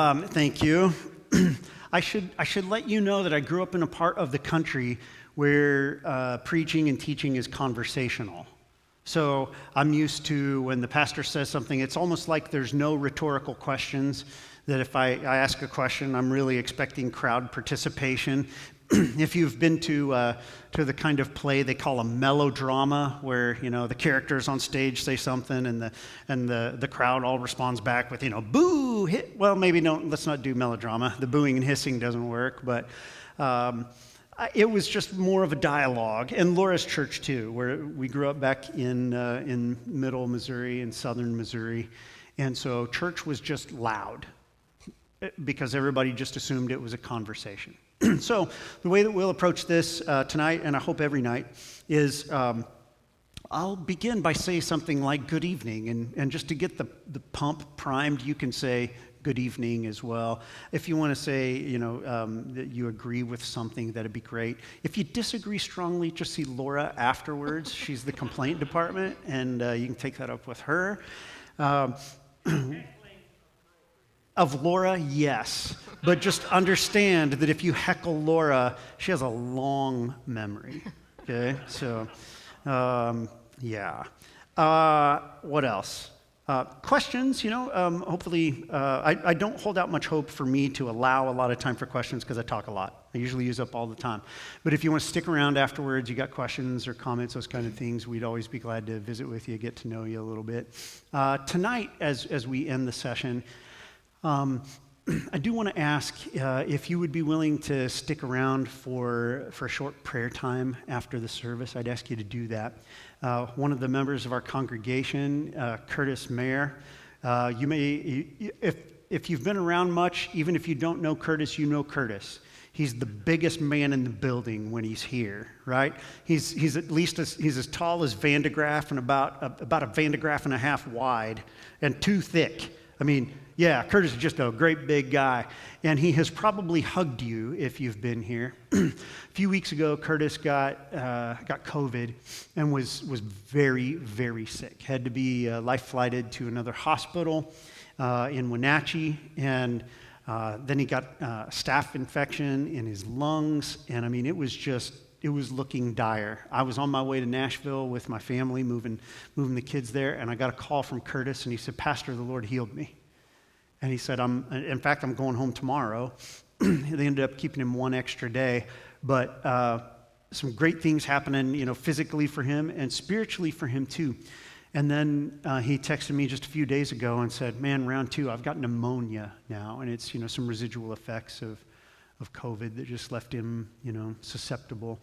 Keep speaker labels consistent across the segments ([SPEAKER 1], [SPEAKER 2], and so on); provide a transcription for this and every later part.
[SPEAKER 1] Thank you. I should let you know that I grew up in a part of the country where preaching and teaching is conversational. So I'm used to when the pastor says something, it's almost like there's no rhetorical questions, that if I ask a question, I'm really expecting crowd participation. If you've been to the kind of play they call a melodrama, where the characters on stage say something and the crowd all responds back with boo, hit. Well, maybe let's not do melodrama. The booing and hissing doesn't work, but it was just more of a dialogue. And Laura's church too, where we grew up back in middle Missouri and southern Missouri, and so church was just loud because everybody just assumed it was a conversation. So the way that we'll approach this tonight, and I hope every night, is I'll begin by saying something like good evening, and just to get the pump primed, you can say good evening as well. If you want to say, that you agree with something, that'd be great. If you disagree strongly, just see Laura afterwards. She's the complaint department, and you can take that up with her. Of Laura, yes. But just understand that if you heckle Laura, she has a long memory. Okay? So, yeah. What else? Questions, hopefully, I don't hold out much hope for me to allow a lot of time for questions because I talk a lot. I usually use up all the time. But if you want to stick around afterwards, you got questions or comments, those kind of things, we'd always be glad to visit with you, get to know you a little bit. Tonight, as we end the session, I do want to ask if you would be willing to stick around for a short prayer time after the service. I'd ask you to do that. One of the members of our congregation, Curtis Mayer, you may, if you've been around much, even if you don't know Curtis, you know Curtis. He's the biggest man in the building when he's here, right? He's at least he's as tall as Van de Graaff and about a Van de Graaff and a half wide and too thick. I mean, yeah, Curtis is just a great big guy, and he has probably hugged you if you've been here. A few weeks ago, Curtis got COVID and was very, very sick. Had to be life-flighted to another hospital in Wenatchee, and then he got staph infection in his lungs, and I mean, it was looking dire. I was on my way to Nashville with my family, moving the kids there, and I got a call from Curtis, and he said, "Pastor, the Lord healed me." And he said, I'm going home tomorrow. They ended up keeping him one extra day, but some great things happening, physically for him and spiritually for him too. And then he texted me just a few days ago and said, "Man, round 2, I've got pneumonia now," and it's some residual effects of COVID that just left him susceptible.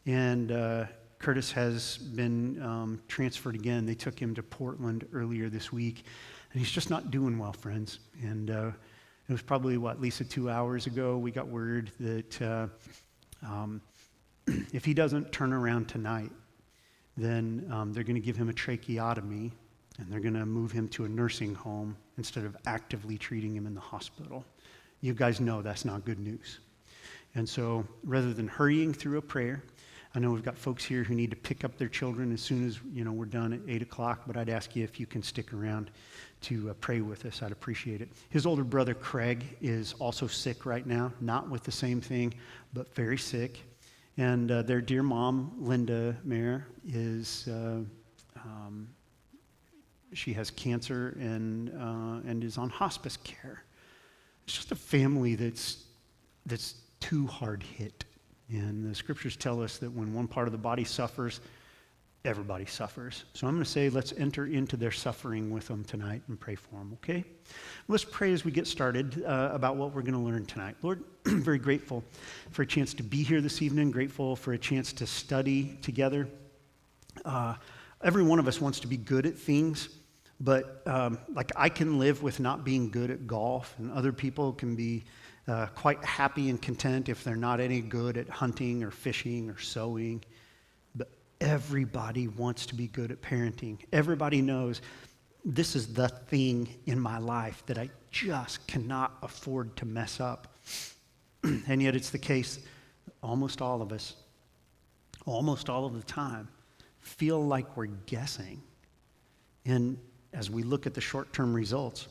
[SPEAKER 1] And Curtis has been transferred again. They took him to Portland earlier this week. And he's just not doing well, friends. And it was probably, Lisa, 2 hours ago, we got word that if he doesn't turn around tonight, then they're going to give him a tracheotomy, and they're going to move him to a nursing home instead of actively treating him in the hospital. You guys know that's not good news. And so rather than hurrying through a prayer, I know we've got folks here who need to pick up their children as soon as we're done at 8 o'clock, but I'd ask you if you can stick around to pray with us. I'd appreciate it. His older brother, Craig, is also sick right now, not with the same thing, but very sick. And their dear mom, Linda Mayer, she has cancer and is on hospice care. It's just a family that's too hard hit. And the scriptures tell us that when one part of the body suffers, everybody suffers. So I'm going to say let's enter into their suffering with them tonight and pray for them, okay? Let's pray as we get started about what we're going to learn tonight. Lord, I'm very grateful for a chance to be here this evening, grateful for a chance to study together. Every one of us wants to be good at things, but I can live with not being good at golf, and other people can be quite happy and content if they're not any good at hunting or fishing or sewing. But everybody wants to be good at parenting. Everybody knows this is the thing in my life that I just cannot afford to mess up. And yet it's the case, almost all of us, almost all of the time, feel like we're guessing. And as we look at the short-term results,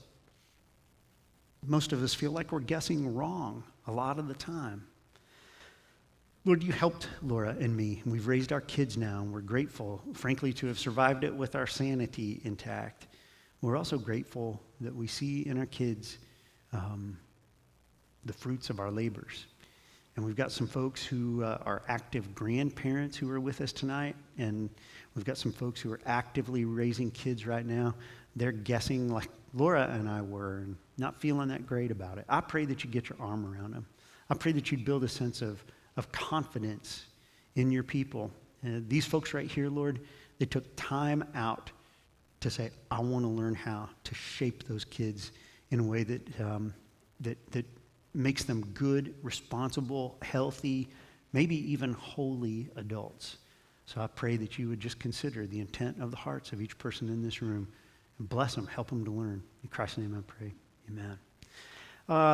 [SPEAKER 1] most of us feel like we're guessing wrong a lot of the time. Lord, you helped Laura and me. We've raised our kids now, and we're grateful, frankly, to have survived it with our sanity intact. We're also grateful that we see in our kids the fruits of our labors. And we've got some folks who are active grandparents who are with us tonight, and we've got some folks who are actively raising kids right now. They're guessing like Laura and I were and not feeling that great about it. I pray that you get your arm around them. I pray that you build a sense of confidence in your people. And these folks right here, Lord, they took time out to say, I want to learn how to shape those kids in a way that makes them good, responsible, healthy, maybe even holy adults. So I pray that you would just consider the intent of the hearts of each person in this room and bless them, help them to learn. In Christ's name I pray, amen.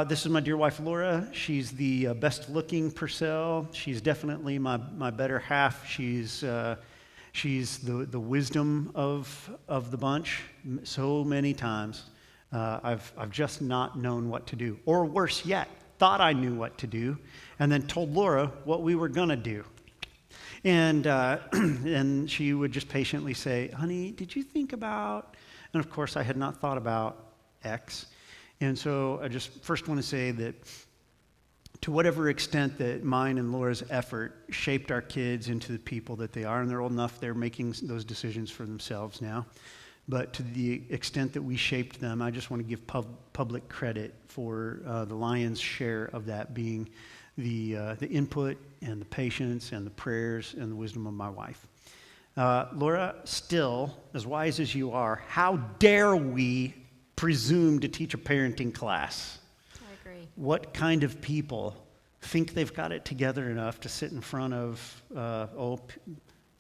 [SPEAKER 1] This is my dear wife, Laura. She's the best-looking Purcell. She's definitely my better half. She's the wisdom of the bunch. So many times, I've just not known what to do, or worse yet, thought I knew what to do, and then told Laura what we were gonna do. And and she would just patiently say, "Honey, did you think about?" And of course, I had not thought about X. And so I just first want to say that to whatever extent that mine and Laura's effort shaped our kids into the people that they are, and they're old enough, they're making those decisions for themselves now. But to the extent that we shaped them, I just want to give public credit for the lion's share of that being the input and the patience and the prayers and the wisdom of my wife. Laura, still, as wise as you are, how dare we presume to teach a parenting class?
[SPEAKER 2] I agree.
[SPEAKER 1] What kind of people think they've got it together enough to sit in front of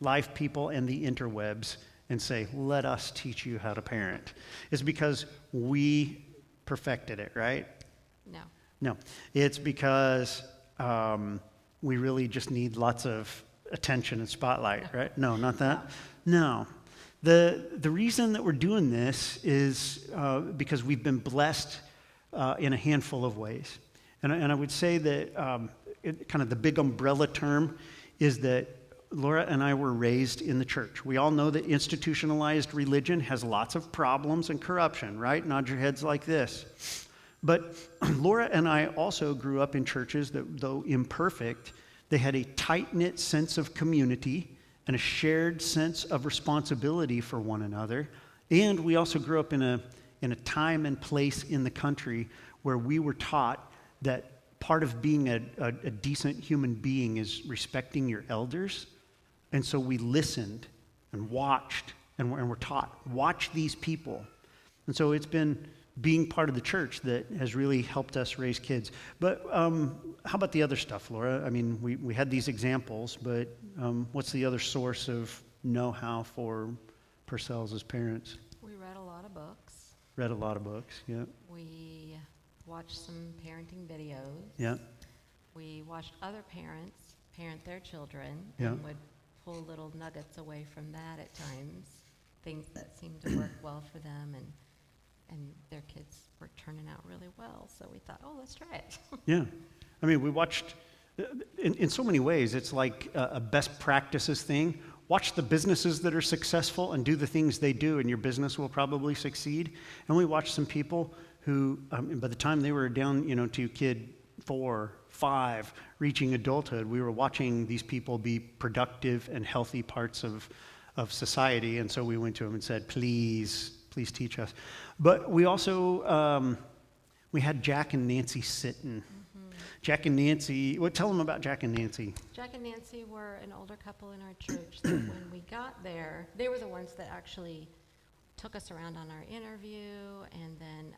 [SPEAKER 1] live people and the interwebs and say, let us teach you how to parent? It's because we perfected it, right?
[SPEAKER 2] No.
[SPEAKER 1] No. It's because we really just need lots of attention and spotlight, right? No, not that. No. The reason that we're doing this is because we've been blessed in a handful of ways. And I would say that kind of the big umbrella term is that Laura and I were raised in the church. We all know that institutionalized religion has lots of problems and corruption, right? Nod your heads like this. But Laura and I also grew up in churches that, though imperfect, they had a tight-knit sense of community and a shared sense of responsibility for one another. And we also grew up in a time and place in the country where we were taught that part of being a decent human being is respecting your elders. And so we listened and watched, and we're taught, watch these people. And so it's been being part of the church that has really helped us raise kids. But how about the other stuff, Laura? I mean, we had these examples, but what's the other source of know-how for Purcells as parents?
[SPEAKER 2] We read a lot of books.
[SPEAKER 1] Read a lot of books, yeah.
[SPEAKER 2] We watched some parenting videos.
[SPEAKER 1] Yeah.
[SPEAKER 2] We watched other parents parent their children
[SPEAKER 1] Yeah.
[SPEAKER 2] and would pull little nuggets away from that at times, things that seemed to work well for them, and their kids were turning out really well. So we thought, oh, let's try it.
[SPEAKER 1] Yeah. I mean, we watched, in so many ways, it's like a best practices thing. Watch the businesses that are successful and do the things they do, and your business will probably succeed. And we watched some people who, by the time they were down, to kid 4, 5, reaching adulthood, we were watching these people be productive and healthy parts of society. And so we went to them and said, please teach us. But we also, we had Jack and Nancy Sitton. Mm-hmm. Jack and Nancy, tell them about Jack and Nancy.
[SPEAKER 2] Jack and Nancy were an older couple in our church that when we got there, they were the ones that actually took us around on our interview, and then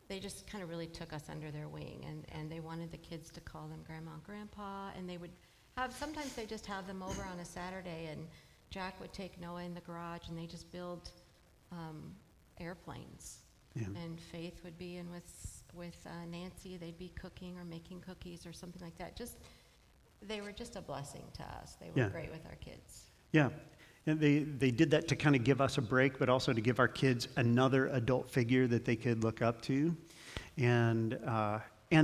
[SPEAKER 2] they just kind of really took us under their wing, and they wanted the kids to call them Grandma and Grandpa, and they would sometimes they just have them over on a Saturday, and Jack would take Noah in the garage, and they just build airplanes. Yeah. And Faith would be in with Nancy. They'd be cooking or making cookies or something like that. They were just a blessing to us. They were great with our kids.
[SPEAKER 1] Yeah. And they did that to kind of give us a break, but also to give our kids another adult figure that they could look up to. And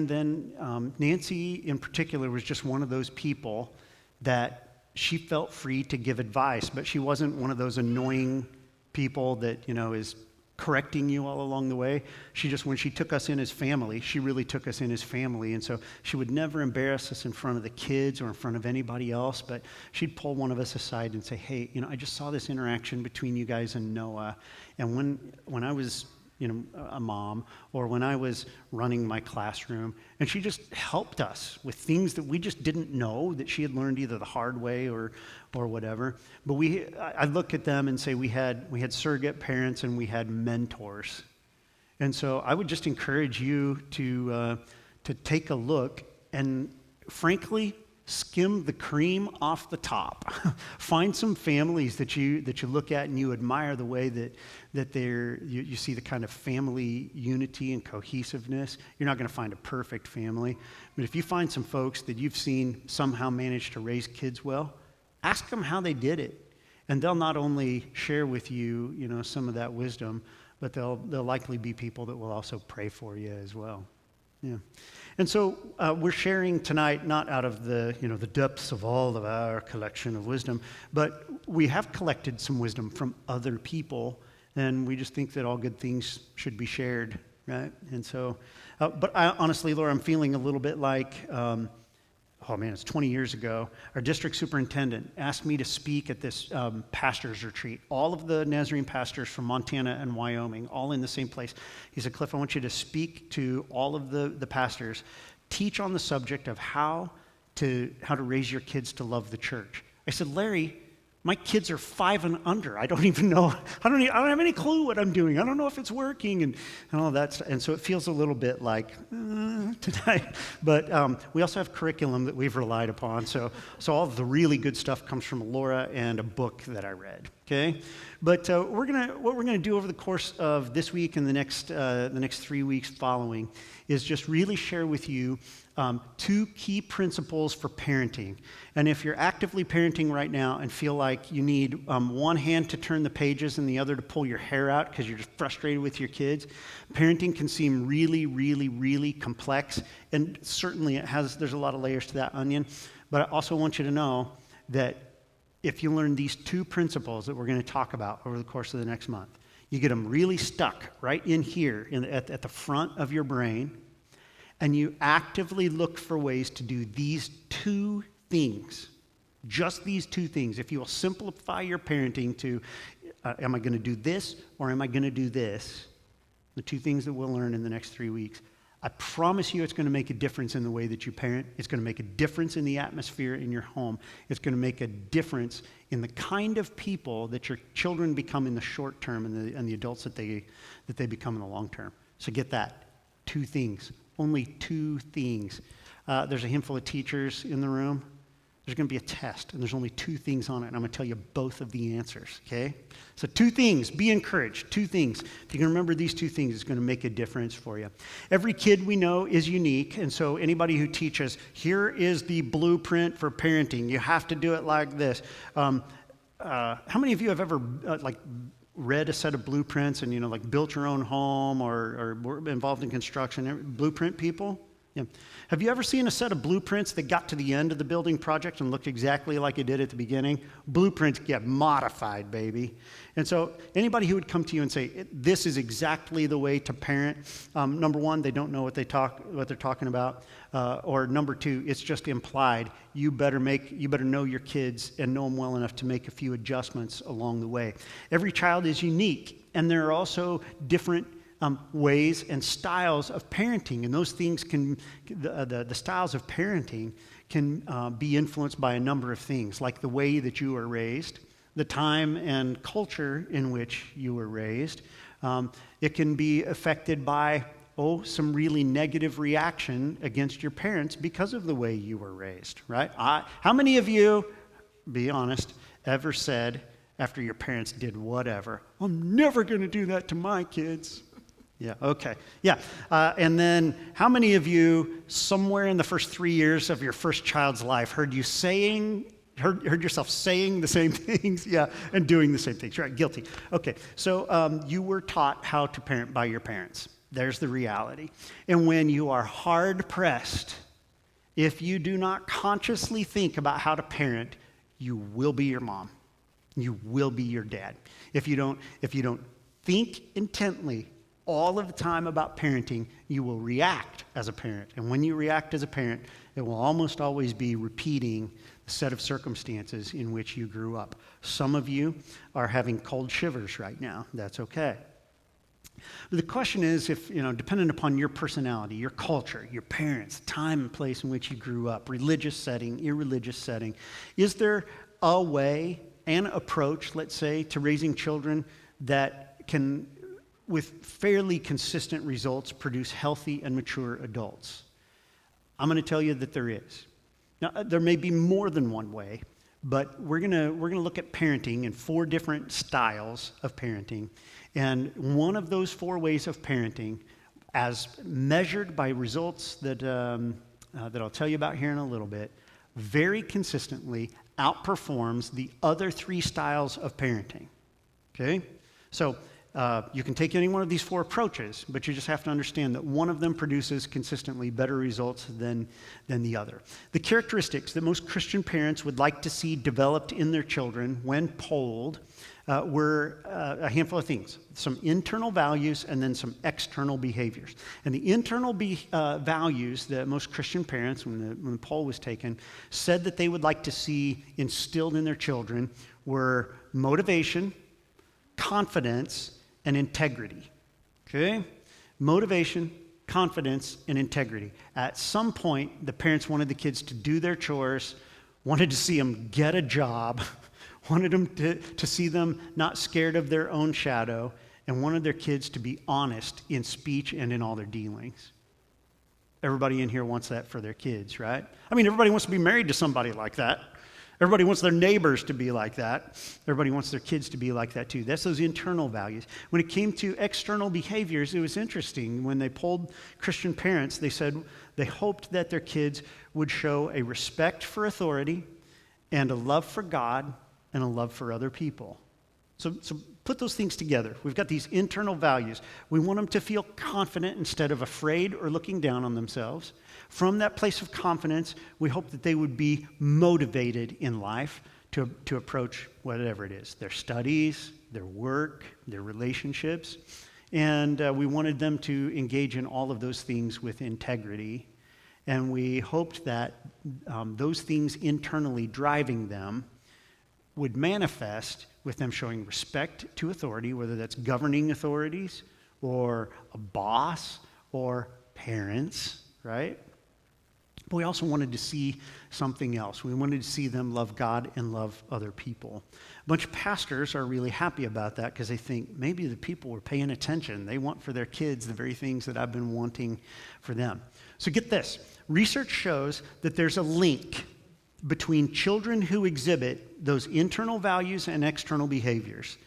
[SPEAKER 1] then Nancy, in particular, was just one of those people that she felt free to give advice, but she wasn't one of those annoying people that, is correcting you all along the way. When she took us in as family, she really took us in as family. And so she would never embarrass us in front of the kids or in front of anybody else, but she'd pull one of us aside and say, hey, I just saw this interaction between you guys and Noah. And when I was a mom, or when I was running my classroom, and she just helped us with things that we just didn't know, that she had learned either the hard way or whatever. But I look at them and say we had surrogate parents and we had mentors. And so I would just encourage you to take a look and, frankly, skim the cream off the top. Find some families that you look at and you admire the way that you see the kind of family unity and cohesiveness. You're not going to find a perfect family, but if you find some folks that you've seen somehow manage to raise kids well, ask them how they did it, and they'll not only share with you, some of that wisdom, but they'll likely be people that will also pray for you as well. Yeah. And so we're sharing tonight, not out of the depths of all of our collection of wisdom, but we have collected some wisdom from other people, and we just think that all good things should be shared, right? And so, but honestly, Laura, I'm feeling a little bit like, it's 20 years ago, our district superintendent asked me to speak at this pastor's retreat. All of the Nazarene pastors from Montana and Wyoming, all in the same place. He said, Cliff, I want you to speak to all of the pastors, teach on the subject of how to raise your kids to love the church. I said, Larry, my kids are 5 and under. I don't even know. I don't have any clue what I'm doing. I don't know if it's working and all that stuff. And so it feels a little bit like tonight. But we also have curriculum that we've relied upon. So all of the really good stuff comes from Laura and a book that I read. Okay, but what we're gonna do over the course of this week and the next 3 weeks following is just really share with you 2 key principles for parenting. And if you're actively parenting right now and feel like you need one hand to turn the pages and the other to pull your hair out because you're just frustrated with your kids, parenting can seem really, really, really complex. And certainly there's a lot of layers to that onion. But I also want you to know that if you learn these 2 principles that we're going to talk about over the course of the next month, you get them really stuck right in here at the front of your brain, and you actively look for ways to do these 2 things, just these 2 things. If you will simplify your parenting to, am I going to do this or am I going to do this? The 2 things that we'll learn in the next 3 weeks. I promise you it's going to make a difference in the way that you parent. It's going to make a difference in the atmosphere in your home. It's going to make a difference in the kind of people that your children become in the short term and the adults that they become in the long term. So get that. 2 things. Only 2 things. There's a handful of teachers in the room. There's going to be a test, and there's only 2 things on it, and I'm going to tell you both of the answers, okay? So 2 things. Be encouraged. 2 things. If you can remember these 2 things, it's going to make a difference for you. Every kid we know is unique, and so anybody who teaches, here is the blueprint for parenting. You have to do it like this. How many of you have ever, read a set of blueprints and, built your own home or were involved in construction? Blueprint people? Yeah. Have you ever seen a set of blueprints that got to the end of the building project and looked exactly like it did at the beginning? Blueprints get modified, baby. And so anybody who would come to you and say, this is exactly the way to parent, number 1, they don't know what they're talking about. Or number 2, it's just implied. You better know your kids and know them well enough to make a few adjustments along the way. Every child is unique, and there are also different ways and styles of parenting, and those things the styles of parenting can be influenced by a number of things, like the way that you were raised, the time and culture in which you were raised. It can be affected by some really negative reaction against your parents because of the way you were raised, right? How many of you, be honest, ever said after your parents did whatever, I'm never going to do that to my kids? Yeah, okay. Yeah. And then how many of you, somewhere in the first 3 years of your first child's life, heard yourself saying the same things? Yeah, and doing the same things, right? Guilty. Okay, so you were taught how to parent by your parents. There's the reality. And when you are hard pressed, if you do not consciously think about how to parent, you will be your mom. You will be your dad. If you don't think intently all of the time about parenting, you will react as a parent. And when you react as a parent, it will almost always be repeating the set of circumstances in which you grew up. Some of you are having cold shivers right now. That's okay. But the question is, if, depending upon your personality, your culture, your parents, time and place in which you grew up, religious setting, irreligious setting, is there a way, an approach, let's say, to raising children that can, with fairly consistent results, produce healthy and mature adults? I'm going to tell you that there is. Now, there may be more than one way, but we're gonna look at parenting in 4 different styles of parenting. And one of those 4 ways of parenting, as measured by results that I'll tell you about here in a little bit, very consistently outperforms the other 3 styles of parenting. Okay? So you can take any one of these 4 approaches, but you just have to understand that one of them produces consistently better results than the other. The characteristics that most Christian parents would like to see developed in their children when polled were a handful of things. Some internal values and then some external behaviors. And the internal values that most Christian parents, when the poll was taken, said that they would like to see instilled in their children were motivation, confidence, and integrity. Okay? Motivation, confidence, and integrity. At some point, the parents wanted the kids to do their chores, wanted to see them get a job, wanted them to see them not scared of their own shadow, and wanted their kids to be honest in speech and in all their dealings. Everybody in here wants that for their kids, right? I mean, everybody wants to be married to somebody like that. Everybody wants their neighbors to be like that. Everybody wants their kids to be like that too. That's those internal values. When it came to external behaviors, it was interesting. When they polled Christian parents, they said they hoped that their kids would show a respect for authority and a love for God and a love for other people. So put those things together. We've got these internal values. We want them to feel confident instead of afraid or looking down on themselves. From that place of confidence, we hope that they would be motivated in life to approach whatever it is, their studies, their work, their relationships. And we wanted them to engage in all of those things with integrity. And we hoped that those things internally driving them would manifest with them showing respect to authority, whether that's governing authorities or a boss or parents, right? But we also wanted to see something else. We wanted to see them love God and love other people. A bunch of pastors are really happy about that because they think maybe the people were paying attention. They want for their kids the very things that I've been wanting for them. So get this. Research shows that there's a link between children who exhibit those internal values and external behaviors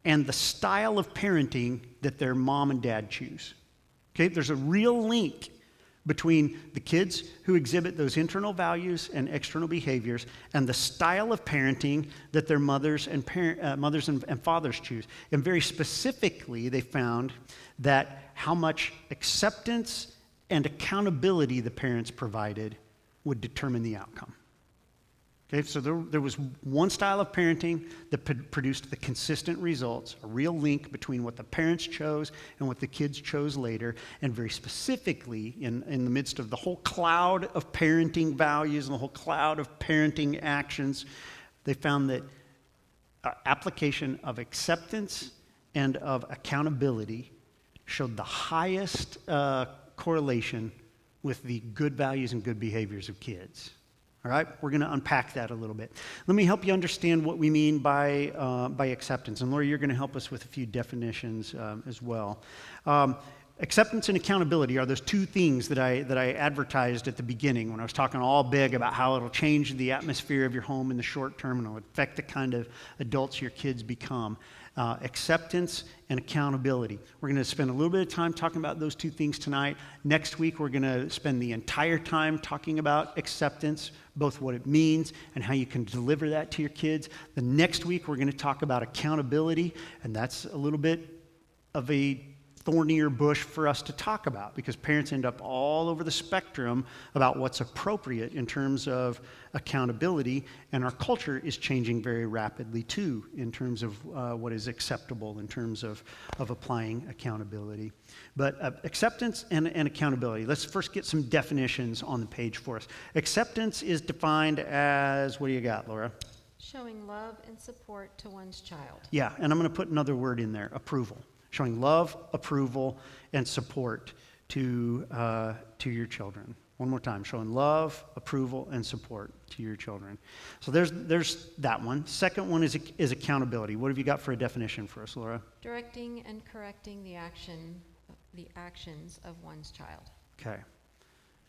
[SPEAKER 1] and the style of parenting that their mom and dad choose. Okay, there's a real link between the kids who exhibit those internal values and external behaviors and the style of parenting that their mothers and fathers choose. And very specifically, they found that how much acceptance and accountability the parents provided would determine the outcome. Okay, so there was one style of parenting that produced the consistent results, a real link between what the parents chose and what the kids chose later, and very specifically, in the midst of the whole cloud of parenting values and the whole cloud of parenting actions, they found that application of acceptance and of accountability showed the highest correlation with the good values and good behaviors of kids. All right, we're going to unpack that a little bit. Let me help you understand what we mean by acceptance. And Lori, you're going to help us with a few definitions as well. Acceptance and accountability are those 2 things that I advertised at the beginning when I was talking all big about how it'll change the atmosphere of your home in the short term and it'll affect the kind of adults your kids become. Acceptance and accountability. We're going to spend a little bit of time talking about those 2 things tonight. Next week, we're going to spend the entire time talking about acceptance, both what it means and how you can deliver that to your kids. The next week, we're going to talk about accountability, and that's a little bit of a thornier bush for us to talk about because parents end up all over the spectrum about what's appropriate in terms of accountability, and our culture is changing very rapidly too in terms of what is acceptable in terms of applying accountability. But acceptance and accountability. Let's first get some definitions on the page for us. Acceptance is defined as, what do you got, Laura?
[SPEAKER 2] Showing love and support to one's child.
[SPEAKER 1] Yeah, and I'm going to put another word in there, approval. Showing love, approval, and support to your children. One more time, showing love, approval, and support to your children. So there's that one. Second one is accountability. What have you got for a definition for us, Laura?
[SPEAKER 2] Directing and correcting the actions of one's child.
[SPEAKER 1] Okay.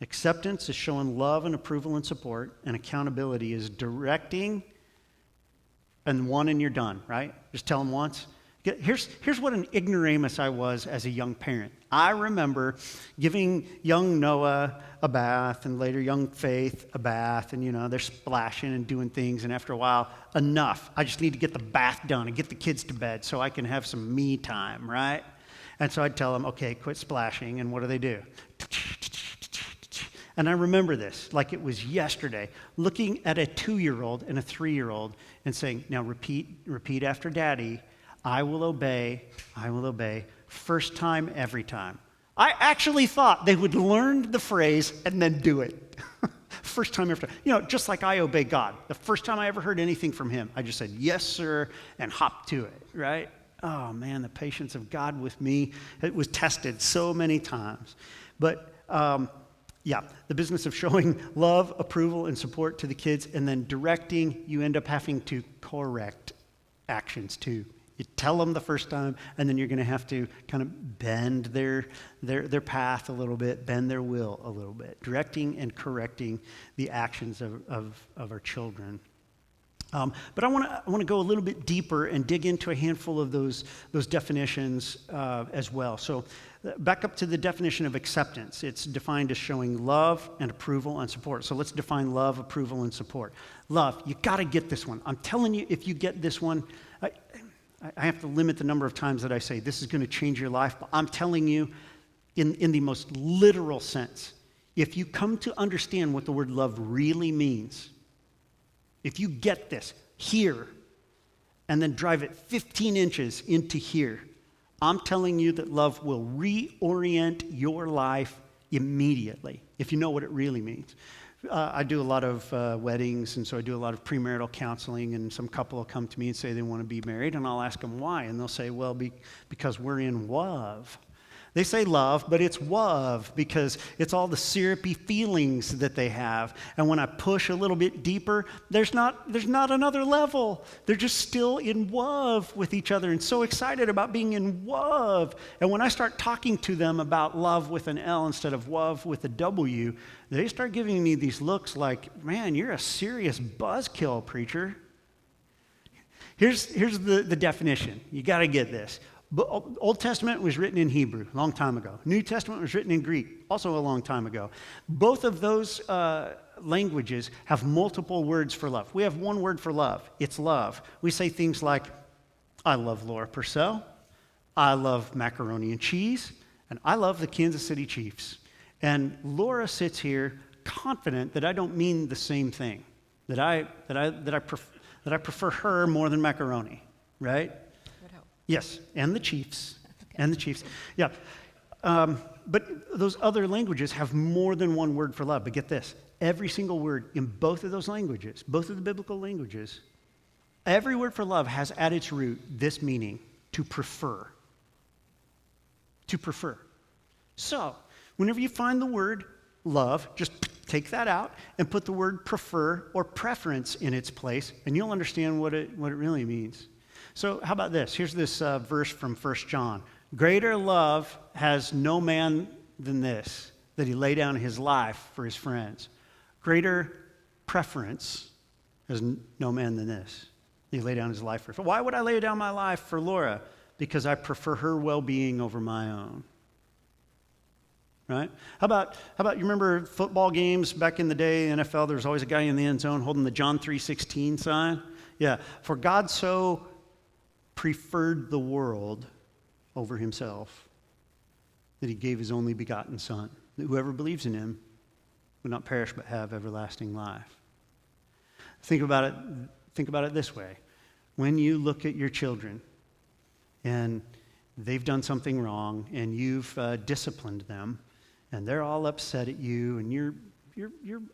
[SPEAKER 1] Acceptance is showing love and approval and support, and accountability is directing, and one and you're done, right? Just tell them once. Here's what an ignoramus I was as a young parent. I remember giving young Noah a bath and later young Faith a bath, and they're splashing and doing things, and after a while, enough. I just need to get the bath done and get the kids to bed so I can have some me time, right? And so I'd tell them, okay, quit splashing, and what do? And I remember this like it was yesterday, looking at a 2-year-old and a 3-year-old and saying, now repeat after Daddy. I will obey, first time, every time. I actually thought they would learn the phrase and then do it. First time, every time. Just like I obey God. The first time I ever heard anything from him, I just said, yes, sir, and hopped to it, right? Oh, man, the patience of God with me, it was tested so many times. But, the business of showing love, approval, and support to the kids, and then directing, you end up having to correct actions too. You tell them the first time, and then you're going to have to kind of bend their path a little bit, bend their will a little bit, directing and correcting the actions of our children. But I want to go a little bit deeper and dig into a handful of those definitions as well. So back up to the definition of acceptance. It's defined as showing love and approval and support. So let's define love, approval, and support. Love, you got to get this one. I'm telling you, if you get this one, I have to limit the number of times that I say this is going to change your life, but I'm telling you in the most literal sense, if you come to understand what the word love really means, if you get this here and then drive it 15 inches into here, I'm telling you that love will reorient your life immediately, if you know what it really means. I do a lot of weddings, and so I do a lot of premarital counseling, and some couple will come to me and say they want to be married, and I'll ask them why, and they'll say, well, because we're in love. They say love, but it's love because it's all the syrupy feelings that they have. And when I push a little bit deeper, there's not another level. They're just still in love with each other and so excited about being in love. And when I start talking to them about love with an L instead of love with a W, they start giving me these looks like, man, you're a serious buzzkill, preacher. Here's the definition. You got to get this. Old Testament was written in Hebrew a long time ago. New Testament was written in Greek also a long time ago. Both of those languages have multiple words for love. We have one word for love. It's love. We say things like, I love Laura Purcell, I love macaroni and cheese, and I love the Kansas City Chiefs. And Laura sits here confident that I don't mean the same thing, that I prefer her more than macaroni, right? Yes, and the Chiefs, okay. And the Chiefs, yeah. But those other languages have more than one word for love. But get this, every single word in both of those languages, both of the biblical languages, every word for love has at its root this meaning, to prefer. To prefer. So, whenever you find the word love, just take that out and put the word prefer or preference in its place, and you'll understand what it really means. So how about this? Here's this verse from 1 John. Greater love has no man than this, that he lay down his life for his friends. Greater preference has no man than this, that he lay down his life for. Why would I lay down my life for Laura? Because I prefer her well-being over my own. Right? How about you remember football games back in the day, NFL, there was always a guy in the end zone holding the John 3:16 sign? Yeah. For God so preferred the world over himself that he gave his only begotten Son, that whoever believes in him would not perish but have everlasting life. Think about it this way. When you look at your children and they've done something wrong and you've disciplined them and they're all upset at you and you're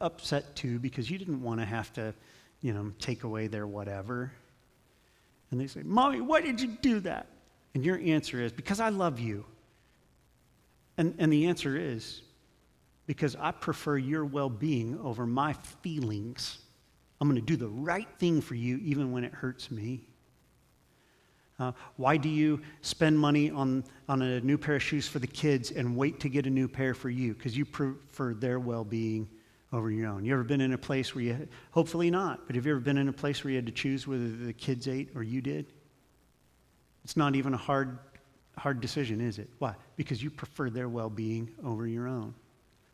[SPEAKER 1] upset too because you didn't want to have to, take away their whatever. And they say, "Mommy, why did you do that?" And your answer is, "Because I love you." And the answer is, "Because I prefer your well-being over my feelings. I'm going to do the right thing for you even when it hurts me." Why do you spend money on a new pair of shoes for the kids and wait to get a new pair for you? Because you prefer their well-being over your own. You ever been in a place where hopefully not, but have you ever been in a place where you had to choose whether the kids ate or you did? It's not even a hard decision, is it? Why? Because you prefer their well-being over your own.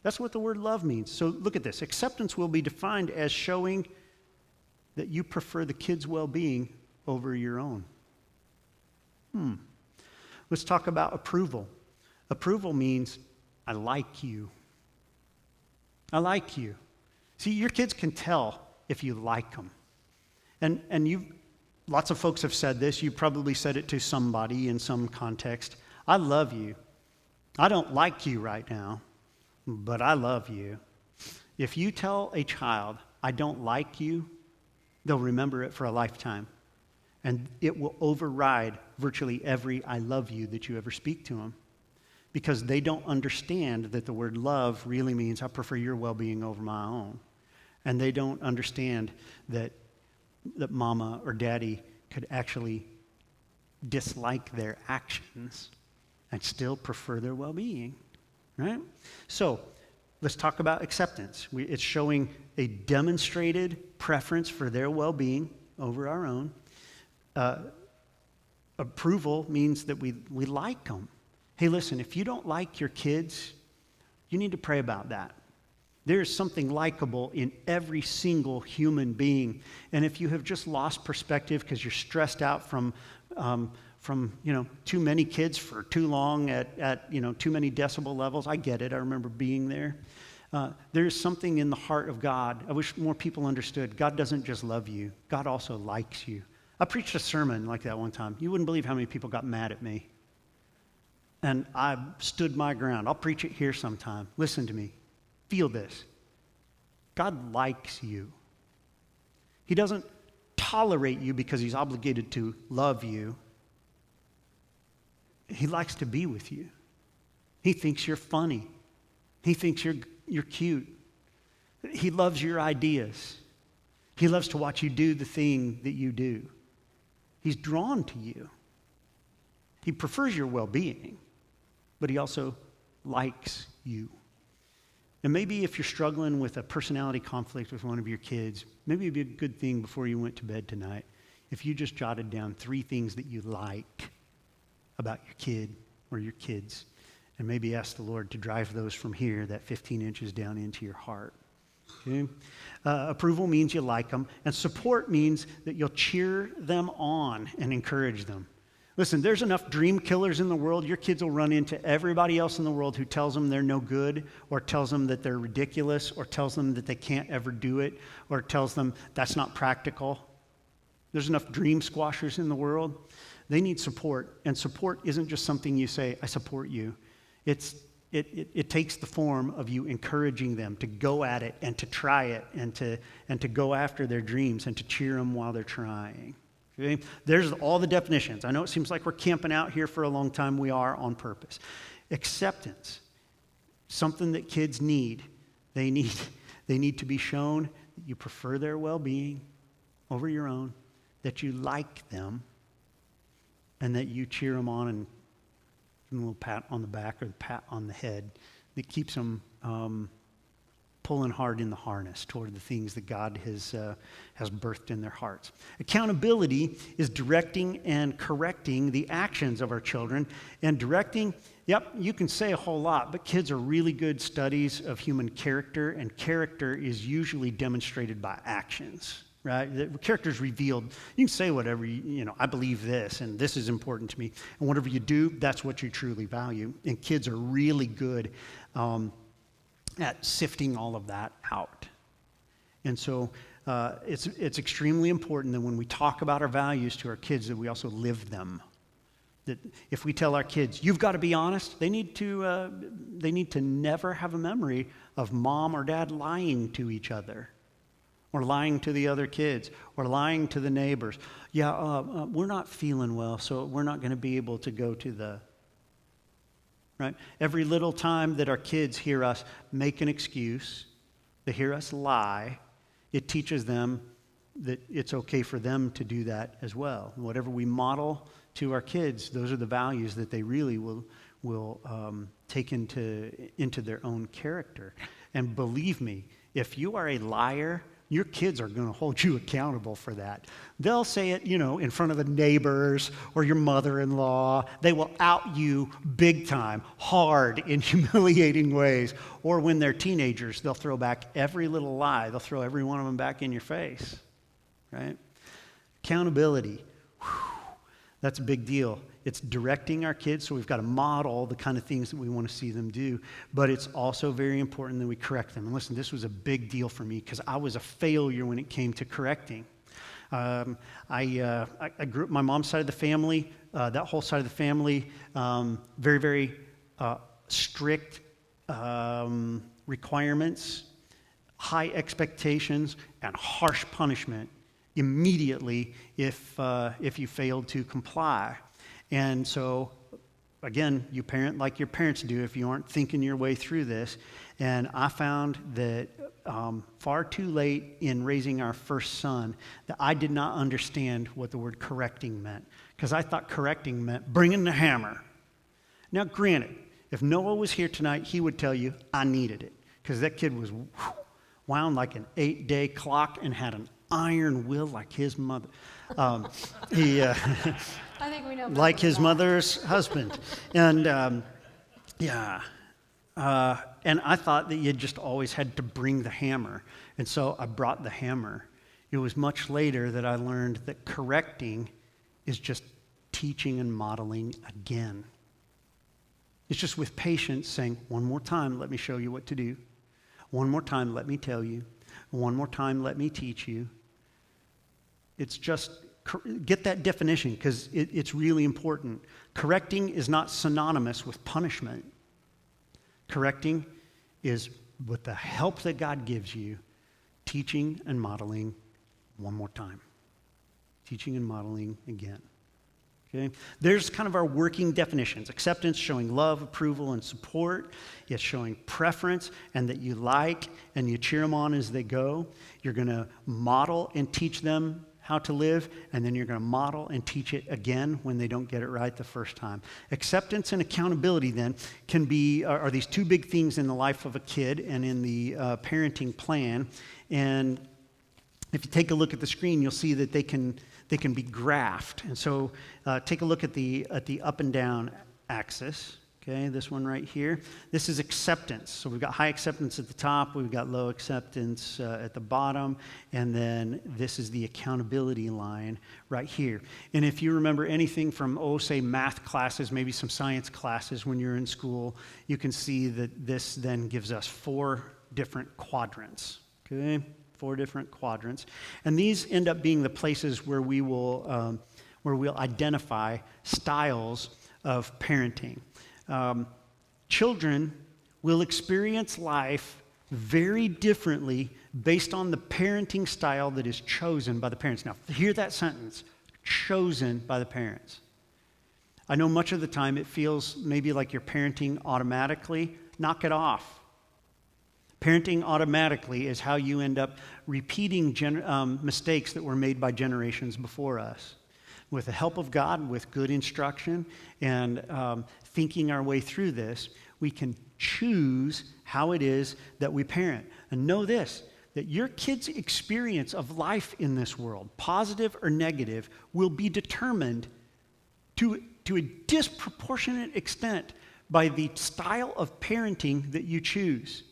[SPEAKER 1] That's what the word love means. So look at this. Acceptance will be defined as showing that you prefer the kids' well-being over your own. Let's talk about approval. Approval means I like you. I like you. See, your kids can tell if you like them. And lots of folks have said this. You probably said it to somebody in some context. I love you. I don't like you right now, but I love you. If you tell a child, I don't like you, they'll remember it for a lifetime. And it will override virtually every I love you that you ever speak to them. Because they don't understand that the word love really means I prefer your well-being over my own. And they don't understand that mama or daddy could actually dislike their actions and still prefer their well-being, right? So let's talk about acceptance. It's showing a demonstrated preference for their well-being over our own. Approval means that we like them. Hey, listen, if you don't like your kids, you need to pray about that. There is something likable in every single human being. And if you have just lost perspective because you're stressed out from too many kids for too long at too many decibel levels, I get it. I remember being there. There's something in the heart of God. I wish more people understood. God doesn't just love you. God also likes you. I preached a sermon like that one time. You wouldn't believe how many people got mad at me. And I stood my ground. I'll preach it here sometime. Listen to me. Feel this. God likes you. He doesn't tolerate you because he's obligated to love you. He likes to be with you. He thinks you're funny. He thinks you're cute. He loves your ideas. He loves to watch you do the thing that you do. He's drawn to you. He prefers your well-being, but he also likes you. And maybe if you're struggling with a personality conflict with one of your kids, maybe it'd be a good thing before you went to bed tonight if you just jotted down 3 things that you like about your kid or your kids, and maybe ask the Lord to drive those from here, that 15 inches down into your heart. Okay? Approval means you like them, and support means that you'll cheer them on and encourage them. Listen, there's enough dream killers in the world. Your kids will run into everybody else in the world who tells them they're no good, or tells them that they're ridiculous, or tells them that they can't ever do it, or tells them that's not practical. There's enough dream squashers in the world. They need support, and support isn't just something you say, I support you. It takes the form of you encouraging them to go at it and to try it and to go after their dreams and to cheer them while they're trying. Okay? There's all the definitions. I know it seems like we're camping out here for a long time. We are on purpose. Acceptance, something that kids need. They need to be shown that you prefer their well-being over your own, that you like them, and that you cheer them on and a little pat on the back or the pat on the head that keeps them pulling hard in the harness toward the things that God has birthed in their hearts. Accountability is directing and correcting the actions of our children. And directing, you can say a whole lot, but kids are really good studies of human character, and character is usually demonstrated by actions, right? The character's revealed. You can say whatever, I believe this, and this is important to me. And whatever you do, that's what you truly value. And kids are really good at sifting all of that out. And so it's extremely important that when we talk about our values to our kids, that we also live them. That if we tell our kids, you've got to be honest, they need to never have a memory of mom or dad lying to each other, or lying to the other kids, or lying to the neighbors. We're not feeling well, so we're not going to be able to go to the, right? Every little time that our kids hear us make an excuse, they hear us lie, it teaches them that it's okay for them to do that as well. Whatever we model to our kids, those are the values that they really will take into their own character. And believe me, if you are a liar, your kids are going to hold you accountable for that. They'll say it, in front of the neighbors or your mother-in-law. They will out you big time, hard, in humiliating ways. Or when they're teenagers, they'll throw back every little lie. They'll throw every one of them back in your face, right? Accountability. That's a big deal. It's directing our kids, so we've got to model the kind of things that we want to see them do. But it's also very important that we correct them. And listen, this was a big deal for me because I was a failure when it came to correcting. I grew up, my mom's side of the family, that whole side of the family, very, very strict requirements, high expectations, and harsh punishment immediately if you failed to comply. And so, again, you parent like your parents do if you aren't thinking your way through this. And I found that far too late in raising our first son that I did not understand what the word correcting meant, because I thought correcting meant bringing the hammer. Now, granted, if Noah was here tonight, he would tell you I needed it, because that kid was wound like an 8-day clock and had an iron will like his mother.
[SPEAKER 2] I think we know.
[SPEAKER 1] Like his mother's husband. And and I thought that you just always had to bring the hammer. And so I brought the hammer. It was much later that I learned that correcting is just teaching and modeling again. It's just with patience saying, one more time, let me show you what to do. One more time, let me tell you. One more time, let me teach you. It's just, get that definition because it's really important. Correcting is not synonymous with punishment. Correcting is, with the help that God gives you, teaching and modeling one more time. Teaching and modeling again. Okay? There's kind of our working definitions. Acceptance, showing love, approval, and support. It's showing preference and that you like and you cheer them on as they go. You're going to model and teach them how to live, and then you're going to model and teach it again when they don't get it right the first time. Acceptance and accountability then are these two big things in the life of a kid and in the parenting plan. And if you take a look at the screen, you'll see that they can be graphed. And so take a look at the up and down axis. Okay, this one right here. This is acceptance. So we've got high acceptance at the top, we've got low acceptance at the bottom, and then this is the accountability line right here. And if you remember anything from, say math classes, maybe some science classes when you're in school, you can see that this then gives us 4 different quadrants. Okay, 4 different quadrants. And these end up being the places where we'll identify styles of parenting. Children will experience life very differently based on the parenting style that is chosen by the parents. Now, hear that sentence, chosen by the parents. I know much of the time it feels maybe like you're parenting automatically. Knock it off. Parenting automatically is how you end up repeating mistakes that were made by generations before us. With the help of God, with good instruction, and thinking our way through this, we can choose how it is that we parent. And know this, that your kid's experience of life in this world, positive or negative, will be determined to a disproportionate extent by the style of parenting that you choose.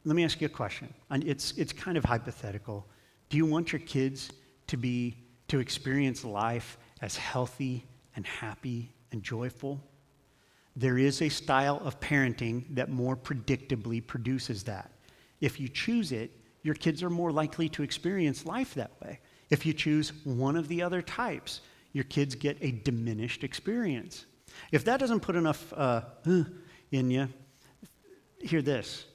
[SPEAKER 1] Let me ask you a question. And it's kind of hypothetical, Do you want your kids to experience life as healthy and happy and joyful? There is a style of parenting that more predictably produces that. If you choose it, your kids are more likely to experience life that way. If you choose one of the other types, your kids get a diminished experience. If that doesn't put enough in you, hear this.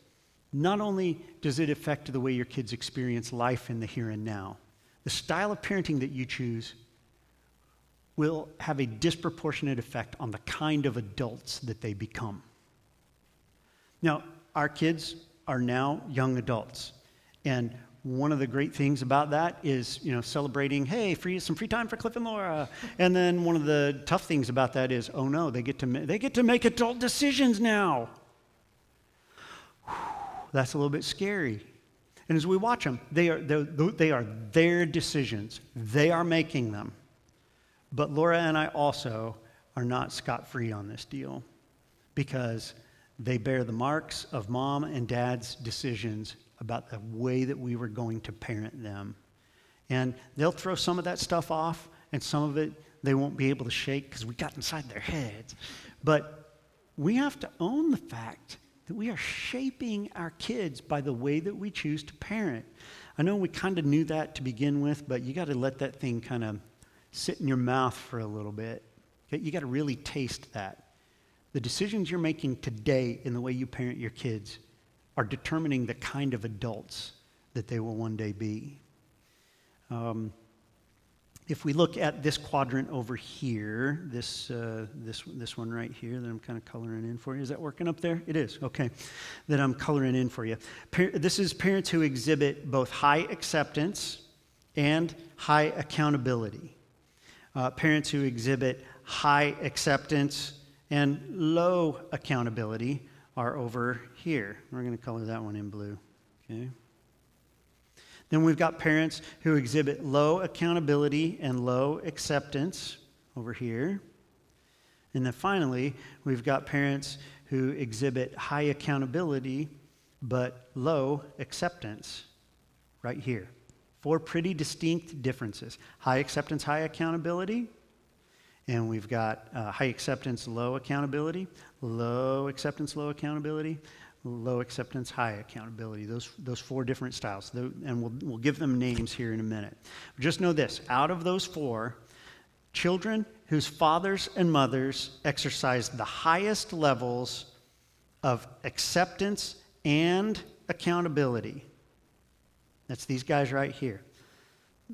[SPEAKER 1] Not only does it affect the way your kids experience life in the here and now, the style of parenting that you choose will have a disproportionate effect on the kind of adults that they become. Now, our kids are now young adults, and one of the great things about that is, celebrating, hey, some free time for Cliff and Laura. And then one of the tough things about that is, oh no, they get to make adult decisions now. That's a little bit scary. And as we watch them, they are their decisions. They are making them. But Laura and I also are not scot-free on this deal because they bear the marks of mom and dad's decisions about the way that we were going to parent them. And they'll throw some of that stuff off, and some of it they won't be able to shake because we got inside their heads. But we have to own the fact that we are shaping our kids by the way that we choose to parent. I know we kind of knew that to begin with, but you got to let that thing kind of sit in your mouth for a little bit. Okay? You got to really taste that. The decisions you're making today in the way you parent your kids are determining the kind of adults that they will one day be. If we look at this quadrant over here, this one right here that I'm kind of coloring in for you. Is that working up there? It is. Okay. That I'm coloring in for you. This is parents who exhibit both high acceptance and high accountability. Parents who exhibit high acceptance and low accountability are over here. We're going to color that one in blue. Okay. Then we've got parents who exhibit low accountability and low acceptance over here. And then finally, we've got parents who exhibit high accountability but low acceptance right here. 4 pretty distinct differences. High acceptance, high accountability. And we've got high acceptance, low accountability. Low acceptance, low accountability. Low acceptance, high accountability. Those 4 different styles. And we'll give them names here in a minute. Just know this. Out of those 4, children whose fathers and mothers exercise the highest levels of acceptance and accountability. That's these guys right here.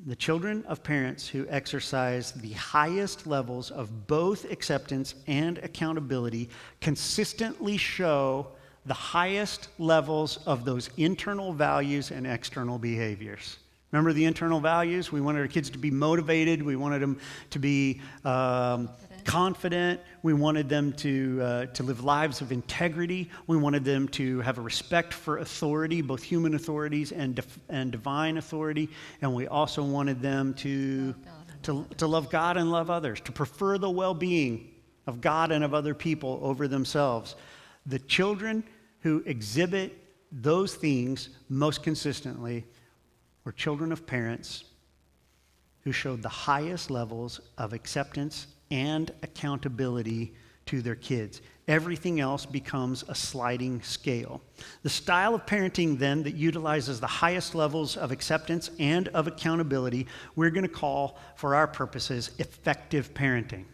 [SPEAKER 1] The children of parents who exercise the highest levels of both acceptance and accountability consistently show the highest levels of those internal values and external behaviors. Remember the internal values? We wanted our kids to be motivated. We wanted them to be confident. We wanted them to live lives of integrity. We wanted them to have a respect for authority, both human authorities and divine authority. And we also wanted them to love God and love others, to prefer the well-being of God and of other people over themselves. The children who exhibit those things most consistently were children of parents who showed the highest levels of acceptance and accountability to their kids. Everything else becomes a sliding scale. The style of parenting then that utilizes the highest levels of acceptance and of accountability, we're going to call, for our purposes, effective parenting.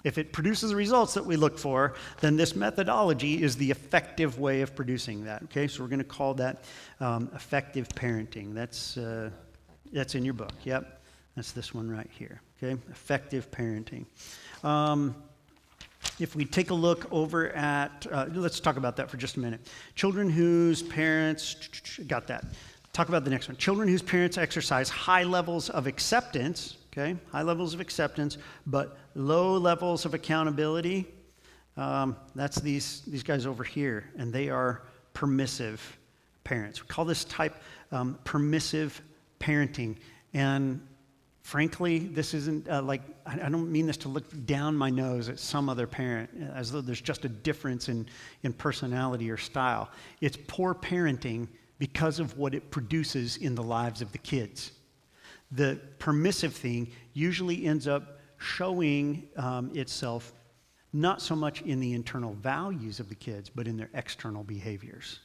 [SPEAKER 1] If it produces the results that we look for, then this methodology is the effective way of producing that. Okay, so we're going to call that effective parenting. That's in your book. Yep, that's this one right here. Okay, effective parenting. If we take a look over at, let's talk about that for just a minute. Children whose parents, got that. Talk about the next one. Children whose parents exercise high levels of acceptance. Okay, high levels of acceptance, but low levels of accountability. That's these guys over here, and they are permissive parents. We call this type permissive parenting. And frankly, this isn't I don't mean this to look down my nose at some other parent, as though there's just a difference in personality or style. It's poor parenting because of what it produces in the lives of the kids. The permissive thing usually ends up showing itself not so much in the internal values of the kids, but in their external behaviors.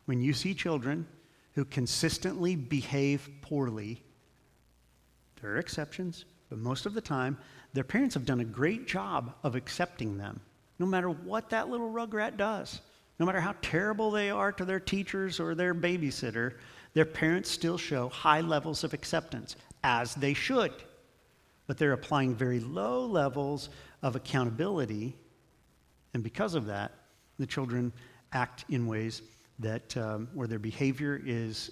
[SPEAKER 1] When you see children who consistently behave poorly, there are exceptions, but most of the time, their parents have done a great job of accepting them, no matter what that little rugrat does. No matter how terrible they are to their teachers or their babysitter, their parents still show high levels of acceptance, as they should. But they're applying very low levels of accountability, and because of that, the children act in ways that where their behavior is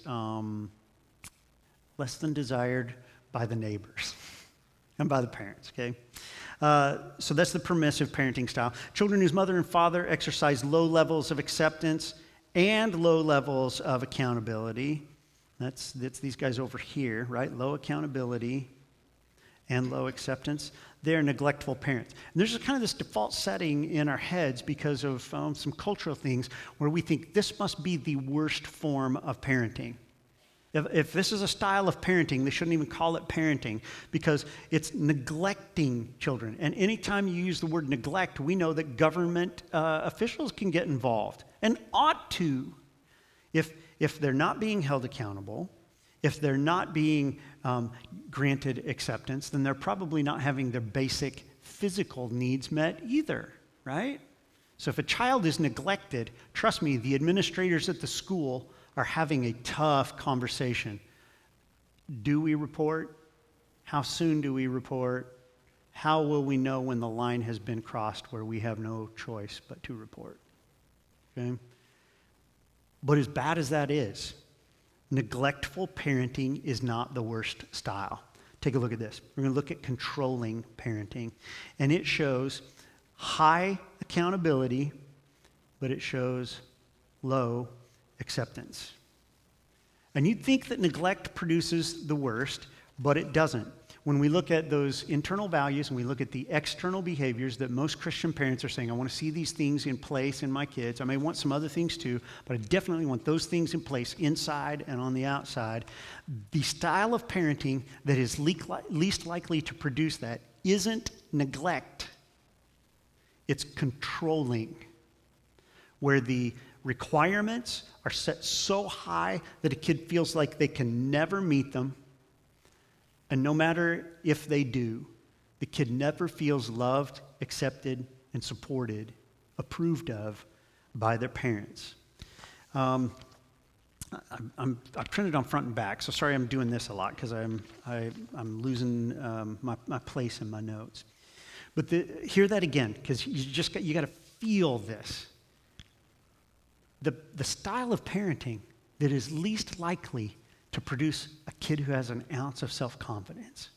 [SPEAKER 1] less than desired by the neighbors and by the parents, okay? So that's the permissive parenting style. Children whose mother and father exercise low levels of acceptance and low levels of accountability. That's these guys over here, right? Low accountability and low acceptance. They're neglectful parents. And there's kind of this default setting in our heads because of some cultural things where we think this must be the worst form of parenting. If this is a style of parenting, they shouldn't even call it parenting because it's neglecting children. And anytime you use the word neglect, we know that government officials can get involved and ought to. If they're not being held accountable, if they're not being granted acceptance, then they're probably not having their basic physical needs met either, right? So if a child is neglected, trust me, the administrators at the school are having a tough conversation. Do we report? How soon do we report? How will we know when the line has been crossed where we have no choice but to report? Okay? But as bad as that is, neglectful parenting is not the worst style. Take a look at this. We're going to look at controlling parenting. And it shows high accountability, but it shows low acceptance. And you'd think that neglect produces the worst, but it doesn't. When we look at those internal values and we look at the external behaviors that most Christian parents are saying, I want to see these things in place in my kids. I may want some other things too, but I definitely want those things in place inside and on the outside. The style of parenting that is least likely to produce that isn't neglect. It's controlling, where the requirements are set so high that a kid feels like they can never meet them. And no matter if they do, the kid never feels loved, accepted, and supported, approved of by their parents. I'm printed on front and back, so sorry I'm doing this a lot because I'm losing my place in my notes. But hear that again, because you got to feel this. The style of parenting that is least likely to produce a kid who has an ounce of self-confidence.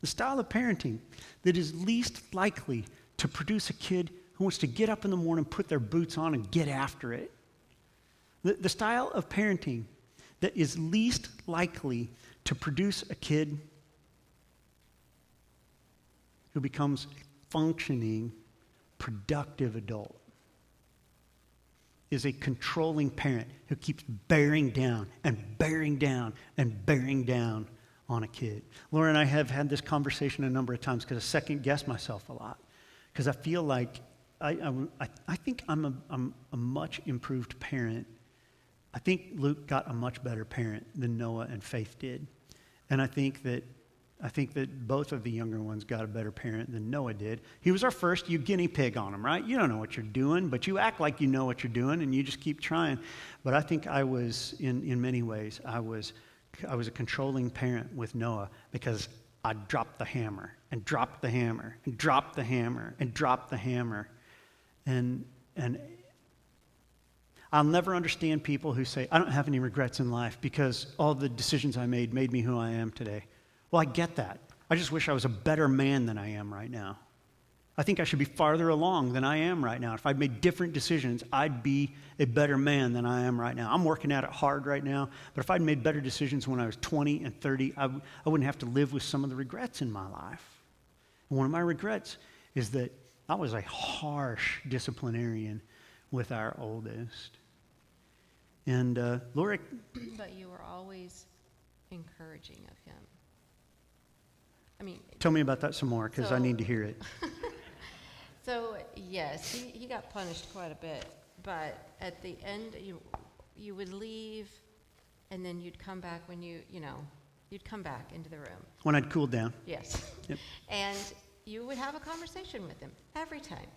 [SPEAKER 1] The style of parenting that is least likely to produce a kid who wants to get up in the morning, put their boots on, and get after it. The style of parenting that is least likely to produce a kid who becomes a functioning, productive adult is a controlling parent who keeps bearing down and bearing down and bearing down on a kid. Laura and I have had this conversation a number of times because I second guess myself a lot because I feel like I think I'm a much improved parent. I think Luke got a much better parent than Noah and Faith did, and I think that both of the younger ones got a better parent than Noah did. He was our first. You guinea pig on him, right? You don't know what you're doing, but you act like you know what you're doing, and you just keep trying. But I think I was, in many ways, I was a controlling parent with Noah because I dropped the hammer and dropped the hammer and dropped the hammer and dropped the hammer. And I'll never understand people who say, I don't have any regrets in life because all the decisions I made me who I am today. Well, I get that. I just wish I was a better man than I am right now. I think I should be farther along than I am right now. If I'd made different decisions, I'd be a better man than I am right now. I'm working at it hard right now, but if I'd made better decisions when I was 20 and 30, I wouldn't have to live with some of the regrets in my life. And one of my regrets is that I was a harsh disciplinarian with our oldest. And Laura,
[SPEAKER 2] But you were always encouraging of him. I mean,
[SPEAKER 1] tell me about that some more, because I
[SPEAKER 2] So-
[SPEAKER 1] need to hear it.
[SPEAKER 2] so yes, he got punished quite a bit, but at the end, you would leave, and then you'd come back when you'd come back into the room.
[SPEAKER 1] When I'd cooled down.
[SPEAKER 2] Yes.
[SPEAKER 1] Yep.
[SPEAKER 2] And you would have a conversation with him every time.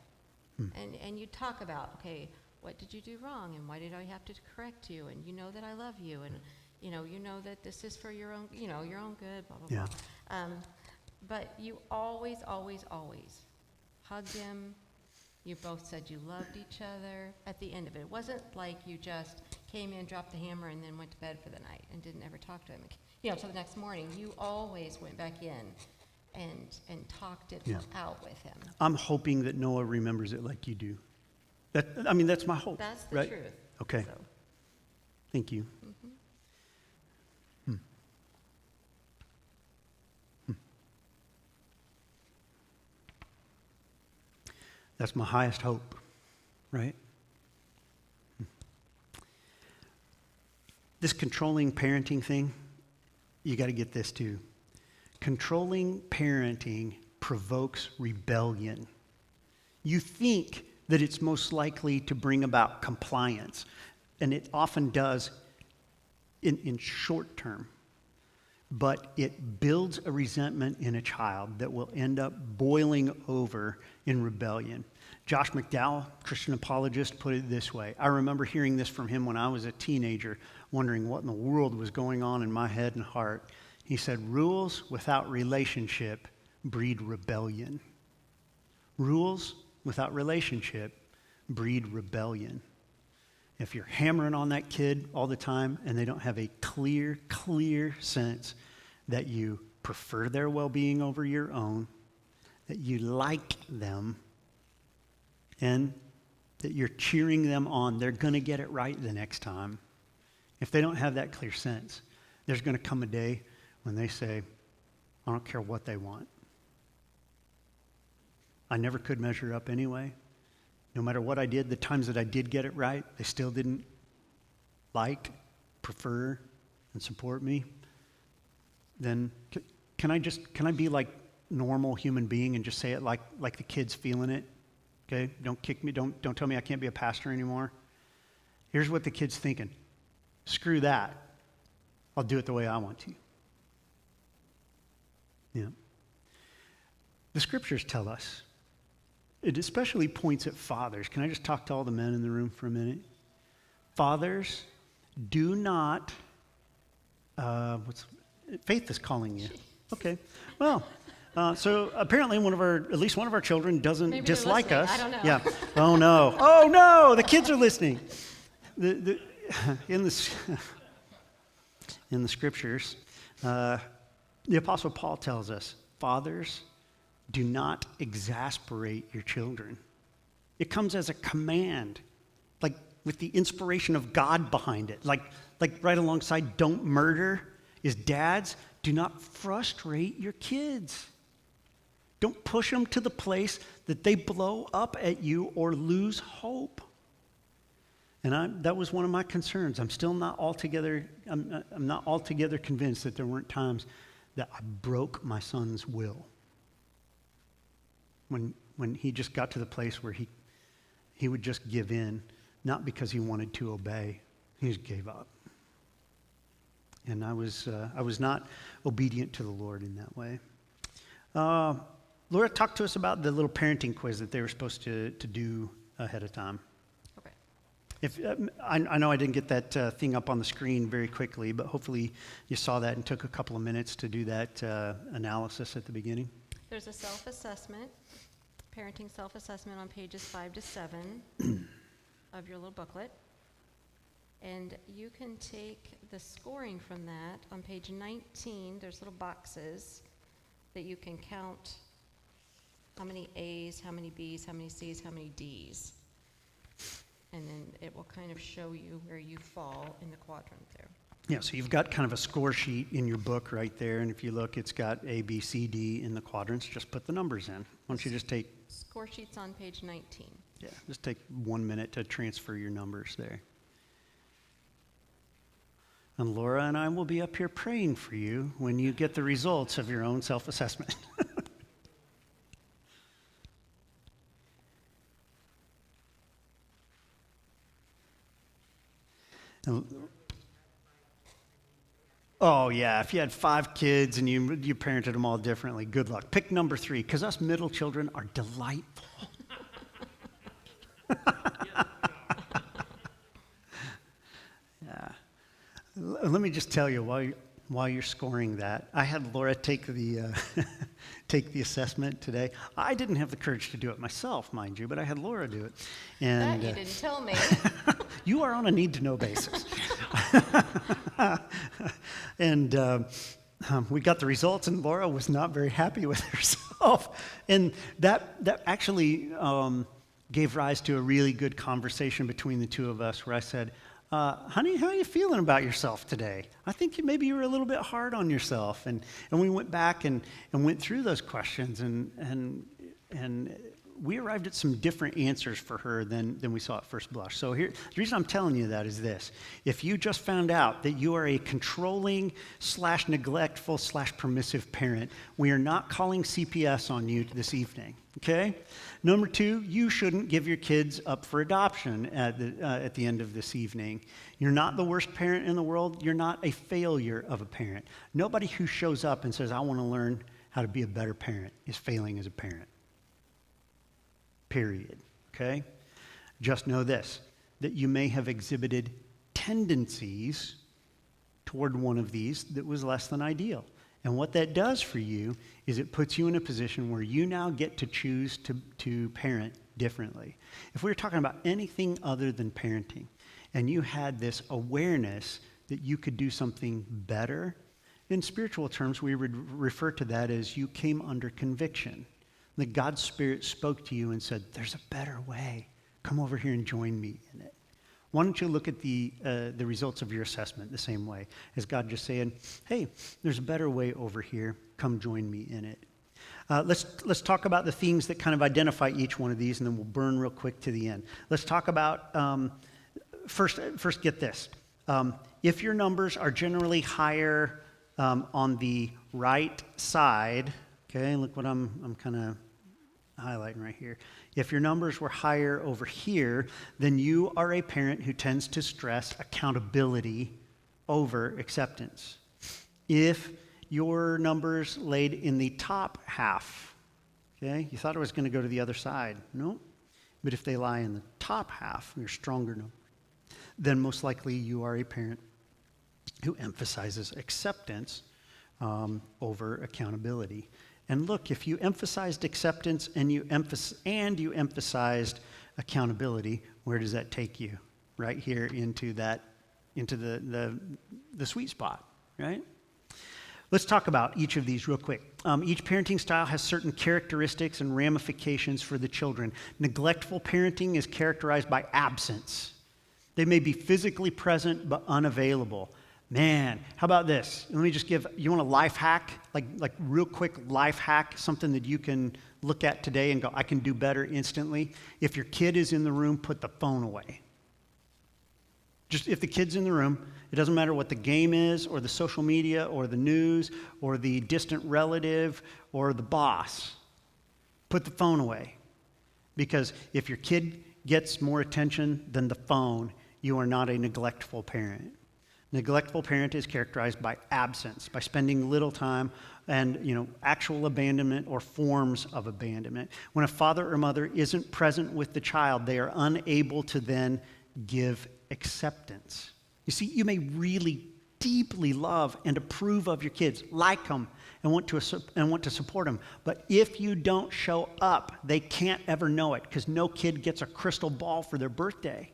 [SPEAKER 2] And you'd talk about, okay, what did you do wrong, and why did I have to correct you, and you know that I love you, and you know that this is for your own, your own good, blah, blah,
[SPEAKER 1] Yeah.
[SPEAKER 2] blah. But you always, always, always hugged him. You both said you loved each other at the end of it. It wasn't like you just came in, dropped the hammer, and then went to bed for the night and didn't ever talk to him. Till the next morning. You always went back in and talked it
[SPEAKER 1] Yeah.
[SPEAKER 2] out with him.
[SPEAKER 1] I'm hoping that Noah remembers it like you do. That's my hope.
[SPEAKER 2] That's the
[SPEAKER 1] right?
[SPEAKER 2] truth.
[SPEAKER 1] Okay.
[SPEAKER 2] So,
[SPEAKER 1] Thank you. That's my highest hope, right? This controlling parenting thing, you got to get this too. Controlling parenting provokes rebellion. You think that it's most likely to bring about compliance, and it often does in short term. But it builds a resentment in a child that will end up boiling over in rebellion. Josh McDowell, Christian apologist, put it this way. I remember hearing this from him when I was a teenager, wondering what in the world was going on in my head and heart. He said, rules without relationship breed rebellion. Rules without relationship breed rebellion. If you're hammering on that kid all the time and they don't have a clear sense that you prefer their well-being over your own, that you like them, and that you're cheering them on, they're going to get it right the next time. If they don't have that clear sense, there's going to come a day when they say, I don't care what they want. I never could measure up anyway. No matter what I did, the times that I did get it right, they still didn't like, prefer, and support me. Then can I be like normal human being and just say it like the kid's feeling it? Okay? Don't kick me, don't tell me I can't be a pastor anymore. Here's what the kid's thinking. Screw that. I'll do it the way I want to. Yeah. The scriptures tell us. It especially points at fathers. Can I just talk to all the men in the room for a minute? Fathers, do not, Faith is calling you. Okay. Well, so apparently at least one of our children doesn't
[SPEAKER 2] Maybe they're
[SPEAKER 1] dislike
[SPEAKER 2] listening.
[SPEAKER 1] us.
[SPEAKER 2] I don't know.
[SPEAKER 1] Yeah. Oh no. Oh no, the kids are listening. In the scriptures, the Apostle Paul tells us, fathers, do not exasperate your children. It comes as a command, like with the inspiration of God behind it. Like right alongside don't murder is dads, do not frustrate your kids. Don't push them to the place that they blow up at you or lose hope. And that was one of my concerns. I'm still not altogether convinced that there weren't times that I broke my son's will. When he just got to the place where he would just give in, not because he wanted to obey, he just gave up. And I was not obedient to the Lord in that way. Laura, talk to us about the little parenting quiz that they were supposed to do ahead of time.
[SPEAKER 2] okay.
[SPEAKER 1] If I know I didn't get that thing up on the screen very quickly, but hopefully you saw that and took a couple of minutes to do that analysis at the beginning.
[SPEAKER 2] There's a self-assessment, parenting self-assessment on pages 5 to 7 of your little booklet. And you can take the scoring from that. On page 19, there's little boxes that you can count how many A's, how many B's, how many C's, how many D's. And then it will kind of show you where you fall in the quadrant there.
[SPEAKER 1] Yeah, so you've got kind of a score sheet in your book right there, and if you look, it's got A, B, C, D in the quadrants. Just put the numbers in. Why don't you just take...
[SPEAKER 2] Score sheet's on page 19.
[SPEAKER 1] Yeah, just take 1 minute to transfer your numbers there. And Laura and I will be up here praying for you when you get the results of your own self-assessment. Oh, yeah, if you had 5 kids and you parented them all differently, good luck. Pick number 3, because us middle children are delightful. Yeah. Let me just tell you, while you're scoring that, I had Laura take the take the assessment today. I didn't have the courage to do it myself, mind you, but I had Laura do it. And
[SPEAKER 2] That you didn't tell me.
[SPEAKER 1] you are on a need-to-know basis. And we got the results, and Laura was not very happy with herself. And that actually gave rise to a really good conversation between the two of us, where I said, honey, how are you feeling about yourself today? I think maybe you were a little bit hard on yourself. And we went back and went through those questions, and we arrived at some different answers for her than we saw at first blush. So here, the reason I'm telling you that is this. If you just found out that you are a controlling / neglectful / permissive parent, we are not calling CPS on you this evening, okay? Number 2, you shouldn't give your kids up for adoption at the end of this evening. You're not the worst parent in the world. You're not a failure of a parent. Nobody who shows up and says, I want to learn how to be a better parent, is failing as a parent. Period. Okay? Just know this, that you may have exhibited tendencies toward one of these that was less than ideal. And what that does for you is it puts you in a position where you now get to choose to parent differently. If we were talking about anything other than parenting, and you had this awareness that you could do something better, in spiritual terms, we would refer to that as you came under conviction. That God's Spirit spoke to you and said, there's a better way. Come over here and join me in it. Why don't you look at the results of your assessment the same way as God just saying, hey, there's a better way over here. Come join me in it. Let's talk about the themes that kind of identify each one of these, and then we'll burn real quick to the end. Let's talk about, first get this. If your numbers are generally higher on the right side, okay, look what I'm kind of highlighting right here. If your numbers were higher over here, then you are a parent who tends to stress accountability over acceptance. If your numbers laid in the top half, okay, you thought it was going to go to the other side. No, but if they lie in the top half, your stronger number, then most likely you are a parent who emphasizes acceptance over accountability. And look, if you emphasized acceptance and you emphasized accountability, where does that take you? Right here into the sweet spot, right? Let's talk about each of these real quick. Each parenting style has certain characteristics and ramifications for the children. Neglectful parenting is characterized by absence. They may be physically present but unavailable. Man, how about this? Let me just you want a life hack? Like real quick life hack, something that you can look at today and go, I can do better instantly. If your kid is in the room, put the phone away. Just if the kid's in the room, it doesn't matter what the game is or the social media or the news or the distant relative or the boss. Put the phone away. Because if your kid gets more attention than the phone, you are not a neglectful parent. Neglectful parent is characterized by absence, by spending little time and, actual abandonment or forms of abandonment. When a father or mother isn't present with the child, they are unable to then give acceptance. You see, you may really deeply love and approve of your kids, like them, and want to support them. But if you don't show up, they can't ever know it, because no kid gets a crystal ball for their birthday.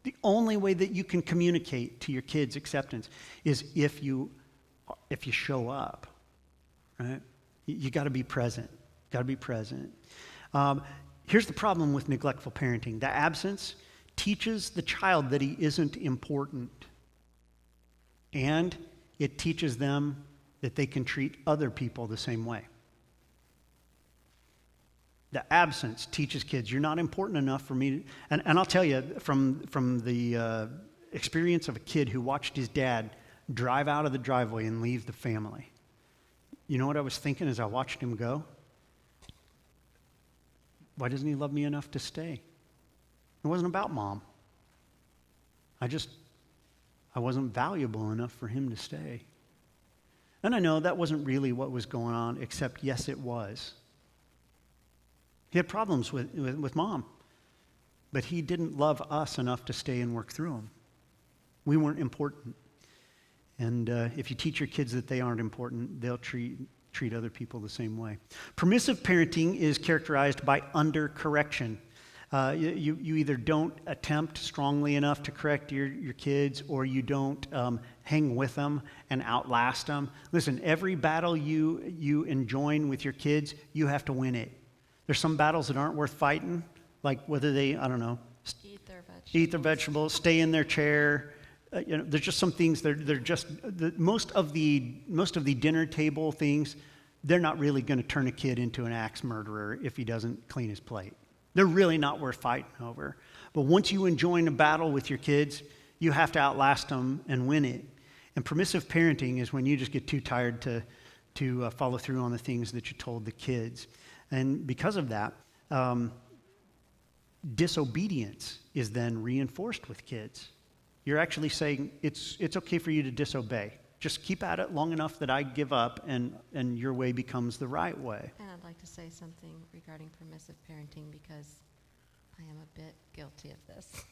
[SPEAKER 1] The only way that you can communicate to your kids' acceptance is if you show up, right? You got to be present. Got to be present. Here's the problem with neglectful parenting. The absence teaches the child that he isn't important, and it teaches them that they can treat other people the same way. The absence teaches kids, you're not important enough for me. And I'll tell you, from the experience of a kid who watched his dad drive out of the driveway and leave the family. You know what I was thinking as I watched him go? Why doesn't he love me enough to stay? It wasn't about mom. I wasn't valuable enough for him to stay. And I know that wasn't really what was going on, except yes, it was. He had problems with mom, but he didn't love us enough to stay and work through them. We weren't important. And if you teach your kids that they aren't important, they'll treat other people the same way. Permissive parenting is characterized by under-correction. You either don't attempt strongly enough to correct your kids, or you don't hang with them and outlast them. Listen, every battle you enjoin with your kids, you have to win it. There's some battles that aren't worth fighting, like whether they, I don't know, eat their vegetables, stay in their chair. There's just some things they're just most of the dinner table things. They're not really going to turn a kid into an axe murderer if he doesn't clean his plate. They're really not worth fighting over. But once you enjoin a battle with your kids, you have to outlast them and win it. And permissive parenting is when you just get too tired to follow through on the things that you told the kids. And because of that, disobedience is then reinforced with kids. You're actually saying it's okay for you to disobey. Just keep at it long enough that I give up and your way becomes the right way.
[SPEAKER 2] And I'd like to say something regarding permissive parenting because I am a bit guilty of this.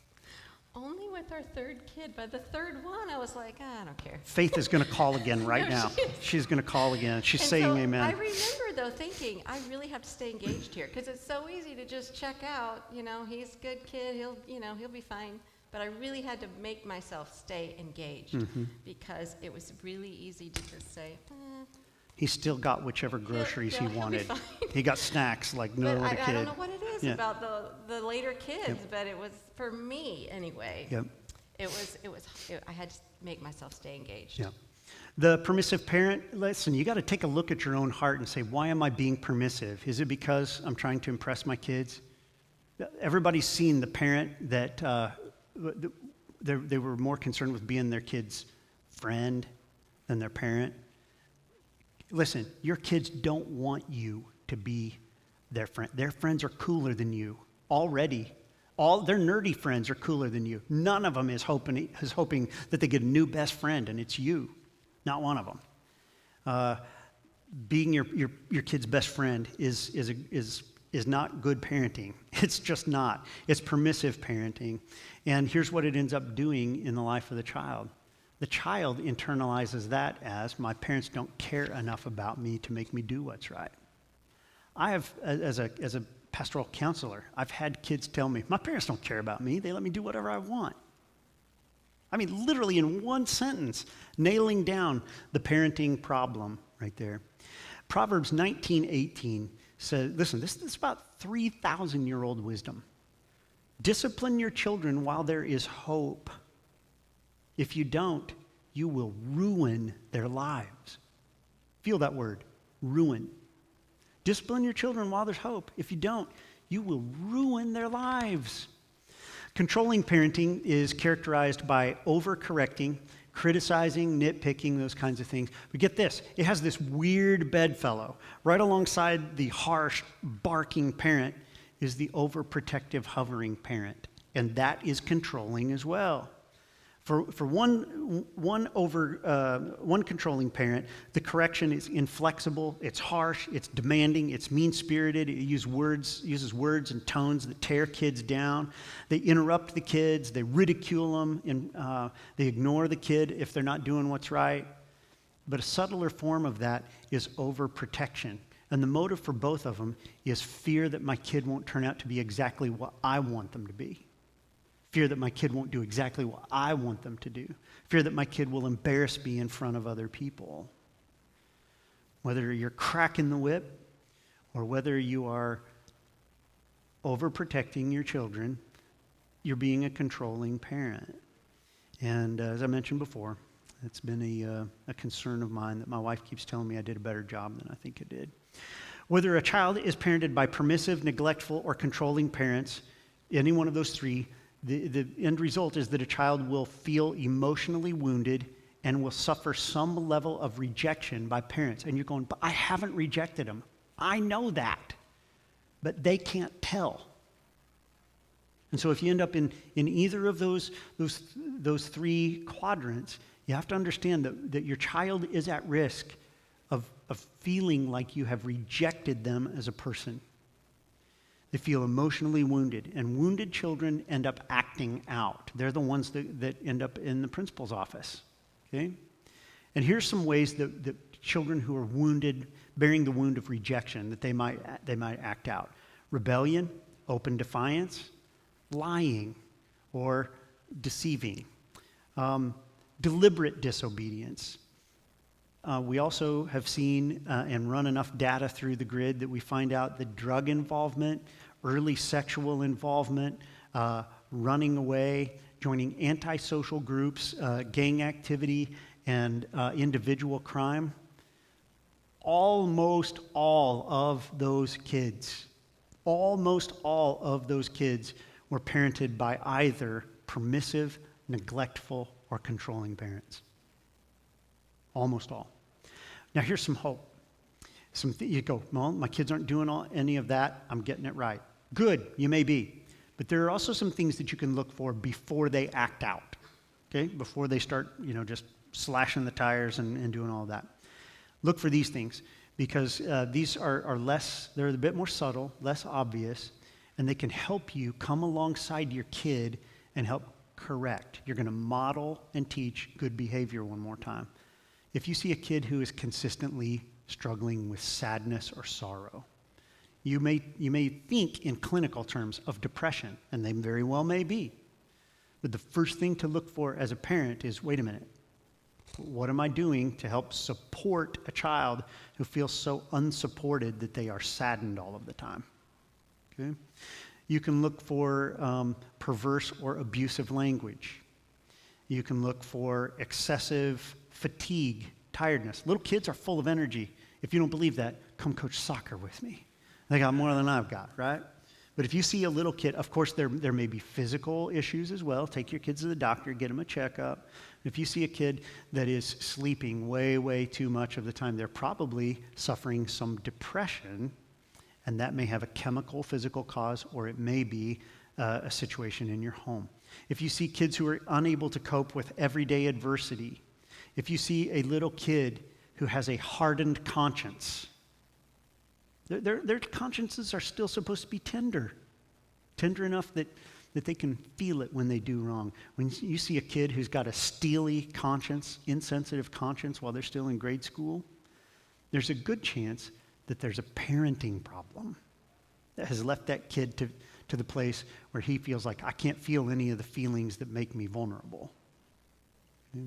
[SPEAKER 2] Only with our third kid. By the third one, I was like, I don't care.
[SPEAKER 1] Faith is going to call again right now. She's going to call again. She's saying amen.
[SPEAKER 2] I remember, though, thinking, I really have to stay engaged here because it's so easy to just check out. He's a good kid. He'll be fine. But I really had to make myself stay engaged because it was really easy to just say,
[SPEAKER 1] He still got whichever groceries he wanted. He got snacks like no other kid.
[SPEAKER 2] I don't know what it is about the later kids, but it was, for me anyway, I had to make myself stay engaged.
[SPEAKER 1] Yeah. The permissive parent, listen, you got to take a look at your own heart and say, why am I being permissive? Is it because I'm trying to impress my kids? Everybody's seen the parent that they were more concerned with being their kid's friend than their parent. Listen, your kids don't want you to be their friend. Their friends are cooler than you already. All their nerdy friends are cooler than you. None of them is hoping that they get a new best friend, and it's you, not one of them. Being your kid's best friend is not good parenting. It's just not. It's permissive parenting. And here's what it ends up doing in the life of the child. The child internalizes that as, my parents don't care enough about me to make me do what's right. I have, as a pastoral counselor, I've had kids tell me, my parents don't care about me. They let me do whatever I want. I mean, literally in one sentence, nailing down the parenting problem right there. Proverbs 19:18 says, listen, this is about 3,000-year-old wisdom. Discipline your children while there is hope. If you don't, you will ruin their lives. Feel that word, ruin. Discipline your children while there's hope. If you don't, you will ruin their lives. Controlling parenting is characterized by overcorrecting, criticizing, nitpicking, those kinds of things. But get this, it has this weird bedfellow. Right alongside the harsh, barking parent is the overprotective, hovering parent. And that is controlling as well. For one controlling parent, the correction is inflexible, it's harsh, it's demanding, it's mean-spirited. It uses words and tones that tear kids down. They interrupt the kids, they ridicule them, and they ignore the kid if they're not doing what's right. But a subtler form of that is overprotection. And the motive for both of them is fear that my kid won't turn out to be exactly what I want them to be. Fear that my kid won't do exactly what I want them to do. Fear that my kid will embarrass me in front of other people. Whether you're cracking the whip or whether you are overprotecting your children, you're being a controlling parent. And as I mentioned before, it's been a concern of mine that my wife keeps telling me I did a better job than I think I did. Whether a child is parented by permissive, neglectful, or controlling parents, any one of those three, The end result is that a child will feel emotionally wounded and will suffer some level of rejection by parents. And you're going, but I haven't rejected them. I know that. But they can't tell. And so if you end up in either of those three quadrants, you have to understand that your child is at risk of feeling like you have rejected them as a person. They feel emotionally wounded, and wounded children end up acting out. They're the ones that end up in the principal's office, okay? And here's some ways that children who are wounded, bearing the wound of rejection, that they might act out. Rebellion, open defiance, lying or deceiving, deliberate disobedience. We also have seen and run enough data through the grid that we find out that drug involvement, early sexual involvement, running away, joining antisocial groups, gang activity, and individual crime. Almost all of those kids were parented by either permissive, neglectful, or controlling parents. Almost all. Now here's some hope. You go, well, my kids aren't doing any of that. I'm getting it right. Good, you may be. But there are also some things that you can look for before they act out. Okay? Before they start, just slashing the tires and doing all that. Look for these things because these are less, they're a bit more subtle, less obvious, and they can help you come alongside your kid and help correct. You're going to model and teach good behavior one more time. If you see a kid who is consistently struggling with sadness or sorrow, you may think in clinical terms of depression, and they very well may be. But the first thing to look for as a parent is, wait a minute, what am I doing to help support a child who feels so unsupported that they are saddened all of the time? Okay? You can look for perverse or abusive language. You can look for excessive fatigue, tiredness. Little kids are full of energy. If you don't believe that, come coach soccer with me. They got more than I've got, right? But if you see a little kid, of course, there may be physical issues as well. Take your kids to the doctor, get them a checkup. If you see a kid that is sleeping way, way too much of the time, they're probably suffering some depression, and that may have a chemical, physical cause, or it may be a situation in your home. If you see kids who are unable to cope with everyday adversity, if you see a little kid who has a hardened conscience, their consciences are still supposed to be tender enough that they can feel it when they do wrong. When you see a kid who's got a steely conscience, insensitive conscience while they're still in grade school, there's a good chance that there's a parenting problem that has left that kid to the place where he feels like, I can't feel any of the feelings that make me vulnerable. Okay?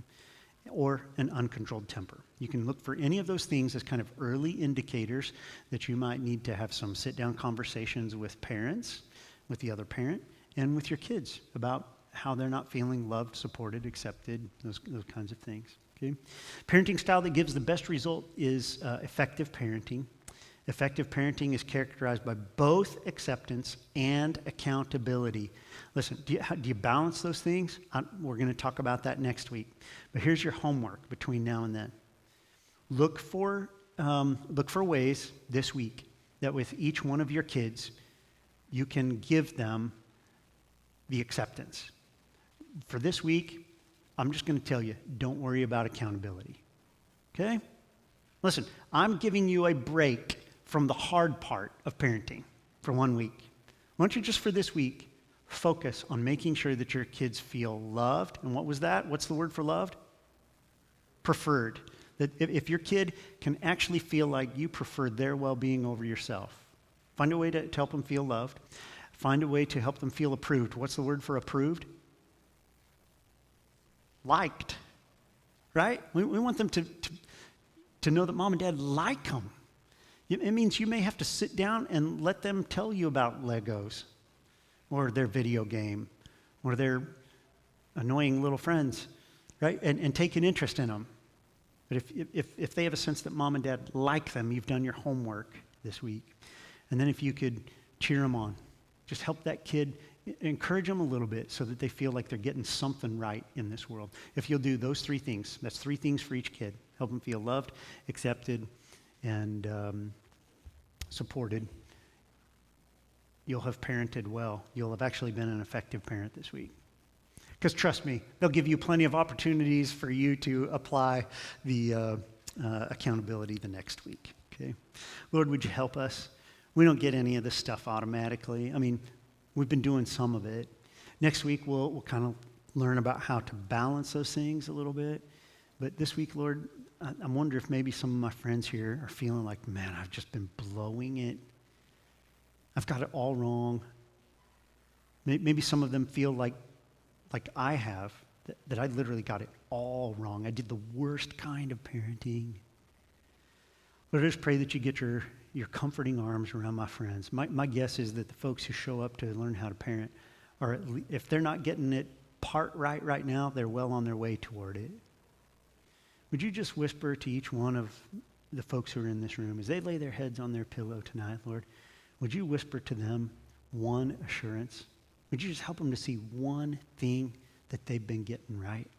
[SPEAKER 1] Or an uncontrolled temper. You can look for any of those things as kind of early indicators that you might need to have some sit-down conversations with parents, with the other parent, and with your kids about how they're not feeling loved, supported, accepted, those kinds of things. Okay? Parenting style that gives the best result is effective parenting. Effective parenting is characterized by both acceptance and accountability. Listen, do you balance those things? We're going to talk about that next week. But here's your homework between now and then. Look for ways this week that with each one of your kids, you can give them the acceptance. For this week, I'm just going to tell you, don't worry about accountability. Okay? Listen, I'm giving you a break from the hard part of parenting for 1 week. Why don't you just for this week focus on making sure that your kids feel loved. And what was that? What's the word for loved? Preferred. That if your kid can actually feel like you prefer their well-being over yourself, find a way to help them feel loved. Find a way to help them feel approved. What's the word for approved? Liked. Right? We want them to know that mom and dad like them. It means you may have to sit down and let them tell you about Legos or their video game or their annoying little friends, right? And take an interest in them. But if they have a sense that mom and dad like them, you've done your homework this week. And then if you could cheer them on, just help that kid encourage them a little bit so that they feel like they're getting something right in this world. If you'll do those 3 things, that's 3 things for each kid. Help them feel loved, accepted, and supported. You'll have parented well. You'll have actually been an effective parent this week. Because trust me, they'll give you plenty of opportunities for you to apply the accountability the next week. Okay, Lord, would you help us? We don't get any of this stuff automatically. I mean, we've been doing some of it. Next week, we'll kind of learn about how to balance those things a little bit. But this week, Lord, I wonder if maybe some of my friends here are feeling like, man, I've just been blowing it. I've got it all wrong. Maybe some of them feel like I have, that I literally got it all wrong. I did the worst kind of parenting. Lord, I just pray that you get your comforting arms around my friends. My guess is that the folks who show up to learn how to parent are, if they're not getting it part right now, they're well on their way toward it. Would you just whisper to each one of the folks who are in this room as they lay their heads on their pillow tonight, Lord, would you whisper to them one assurance? Would you just help them to see one thing that they've been getting right?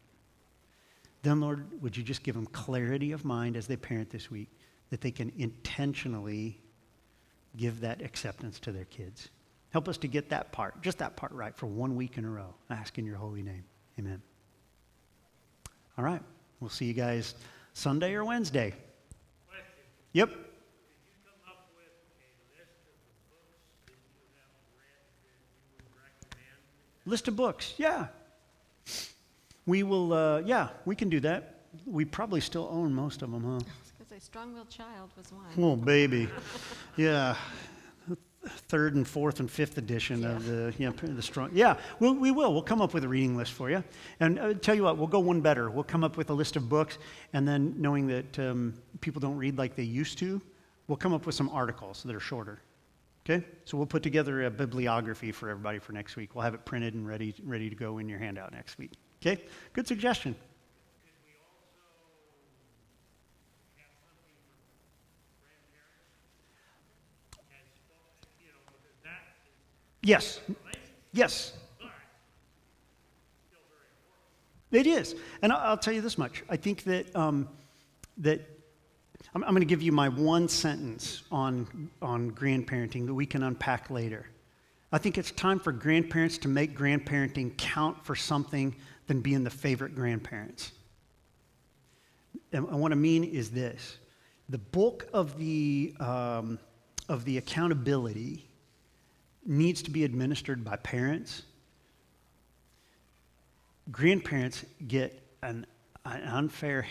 [SPEAKER 1] Then, Lord, would you just give them clarity of mind as they parent this week, that they can intentionally give that acceptance to their kids. Help us to get that part, just that part right for 1 week in a row. I ask in your holy name. Amen. All right. We'll see you guys Sunday or Wednesday.
[SPEAKER 3] Question.
[SPEAKER 1] Yep.
[SPEAKER 3] Did you come up with a list of the books that you have read that you would recommend?
[SPEAKER 1] List of books. Yeah. We will, we can do that. We probably still own most of them, huh?
[SPEAKER 2] I was going to say Strong-Willed Child was one.
[SPEAKER 1] Oh, baby. Yeah. Third and fourth and fifth edition of the strong. Yeah, we will. We'll come up with a reading list for you. And tell you what, we'll go one better. We'll come up with a list of books, and then knowing that people don't read like they used to, we'll come up with some articles that are shorter. Okay? So we'll put together a bibliography for everybody for next week. We'll have it printed and ready to go in your handout next week. Okay? Good suggestion.
[SPEAKER 3] Could we also have something for grandparents? As, because that is
[SPEAKER 1] Yes. Yes.
[SPEAKER 3] but still very important.
[SPEAKER 1] It is. And I'll tell you this much. I think that that I'm going to give you my one sentence on grandparenting that we can unpack later. I think it's time for grandparents to make grandparenting count for something than being the favorite grandparents. And what I mean is this. The bulk of the accountability needs to be administered by parents. Grandparents get an unfair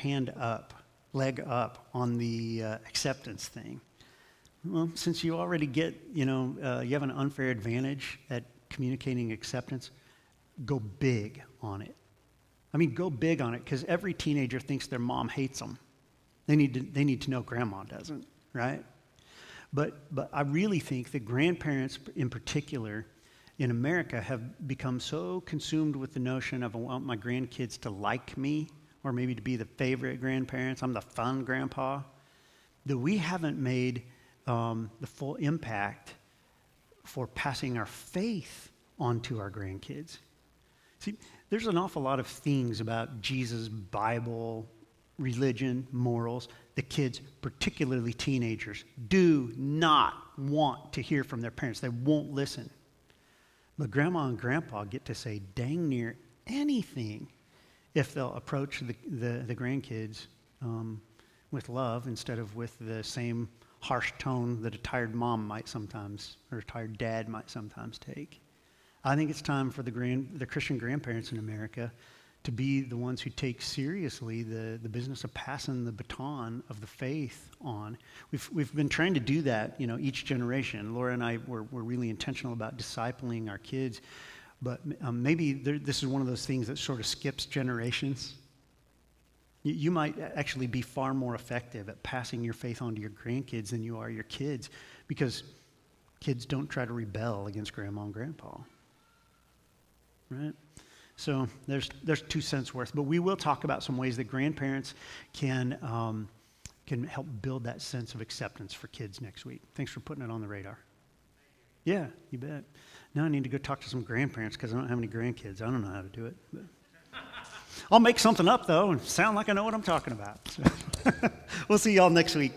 [SPEAKER 1] leg up on the acceptance thing. Well, since you already get, you have an unfair advantage at communicating acceptance, go big on it. I mean, go big on it, because every teenager thinks their mom hates them. They need to know grandma doesn't, right? But I really think that grandparents in particular in America have become so consumed with the notion of I want my grandkids to like me, or maybe to be the favorite grandparents, I'm the fun grandpa, that we haven't made the full impact for passing our faith onto our grandkids. See, there's an awful lot of things about Jesus, Bible, religion, morals that kids, particularly teenagers, do not want to hear from their parents. They won't listen. But grandma and grandpa get to say dang near anything if they'll approach the grandkids with love instead of with the same harsh tone that a tired mom might sometimes, or a tired dad might sometimes take. I think it's time for the Christian grandparents in America to be the ones who take seriously the business of passing the baton of the faith on. We've been trying to do that, each generation. Laura and I were really intentional about discipling our kids, but maybe this is one of those things that sort of skips generations. You might actually be far more effective at passing your faith on to your grandkids than you are your kids, because kids don't try to rebel against grandma and grandpa, right? So there's 2 cents worth, but we will talk about some ways that grandparents can help build that sense of acceptance for kids next week. Thanks for putting it on the radar. Yeah, you bet. Now I need to go talk to some grandparents because I don't have any grandkids. I don't know how to do it. But I'll make something up, though, and sound like I know what I'm talking about. So we'll see y'all next week.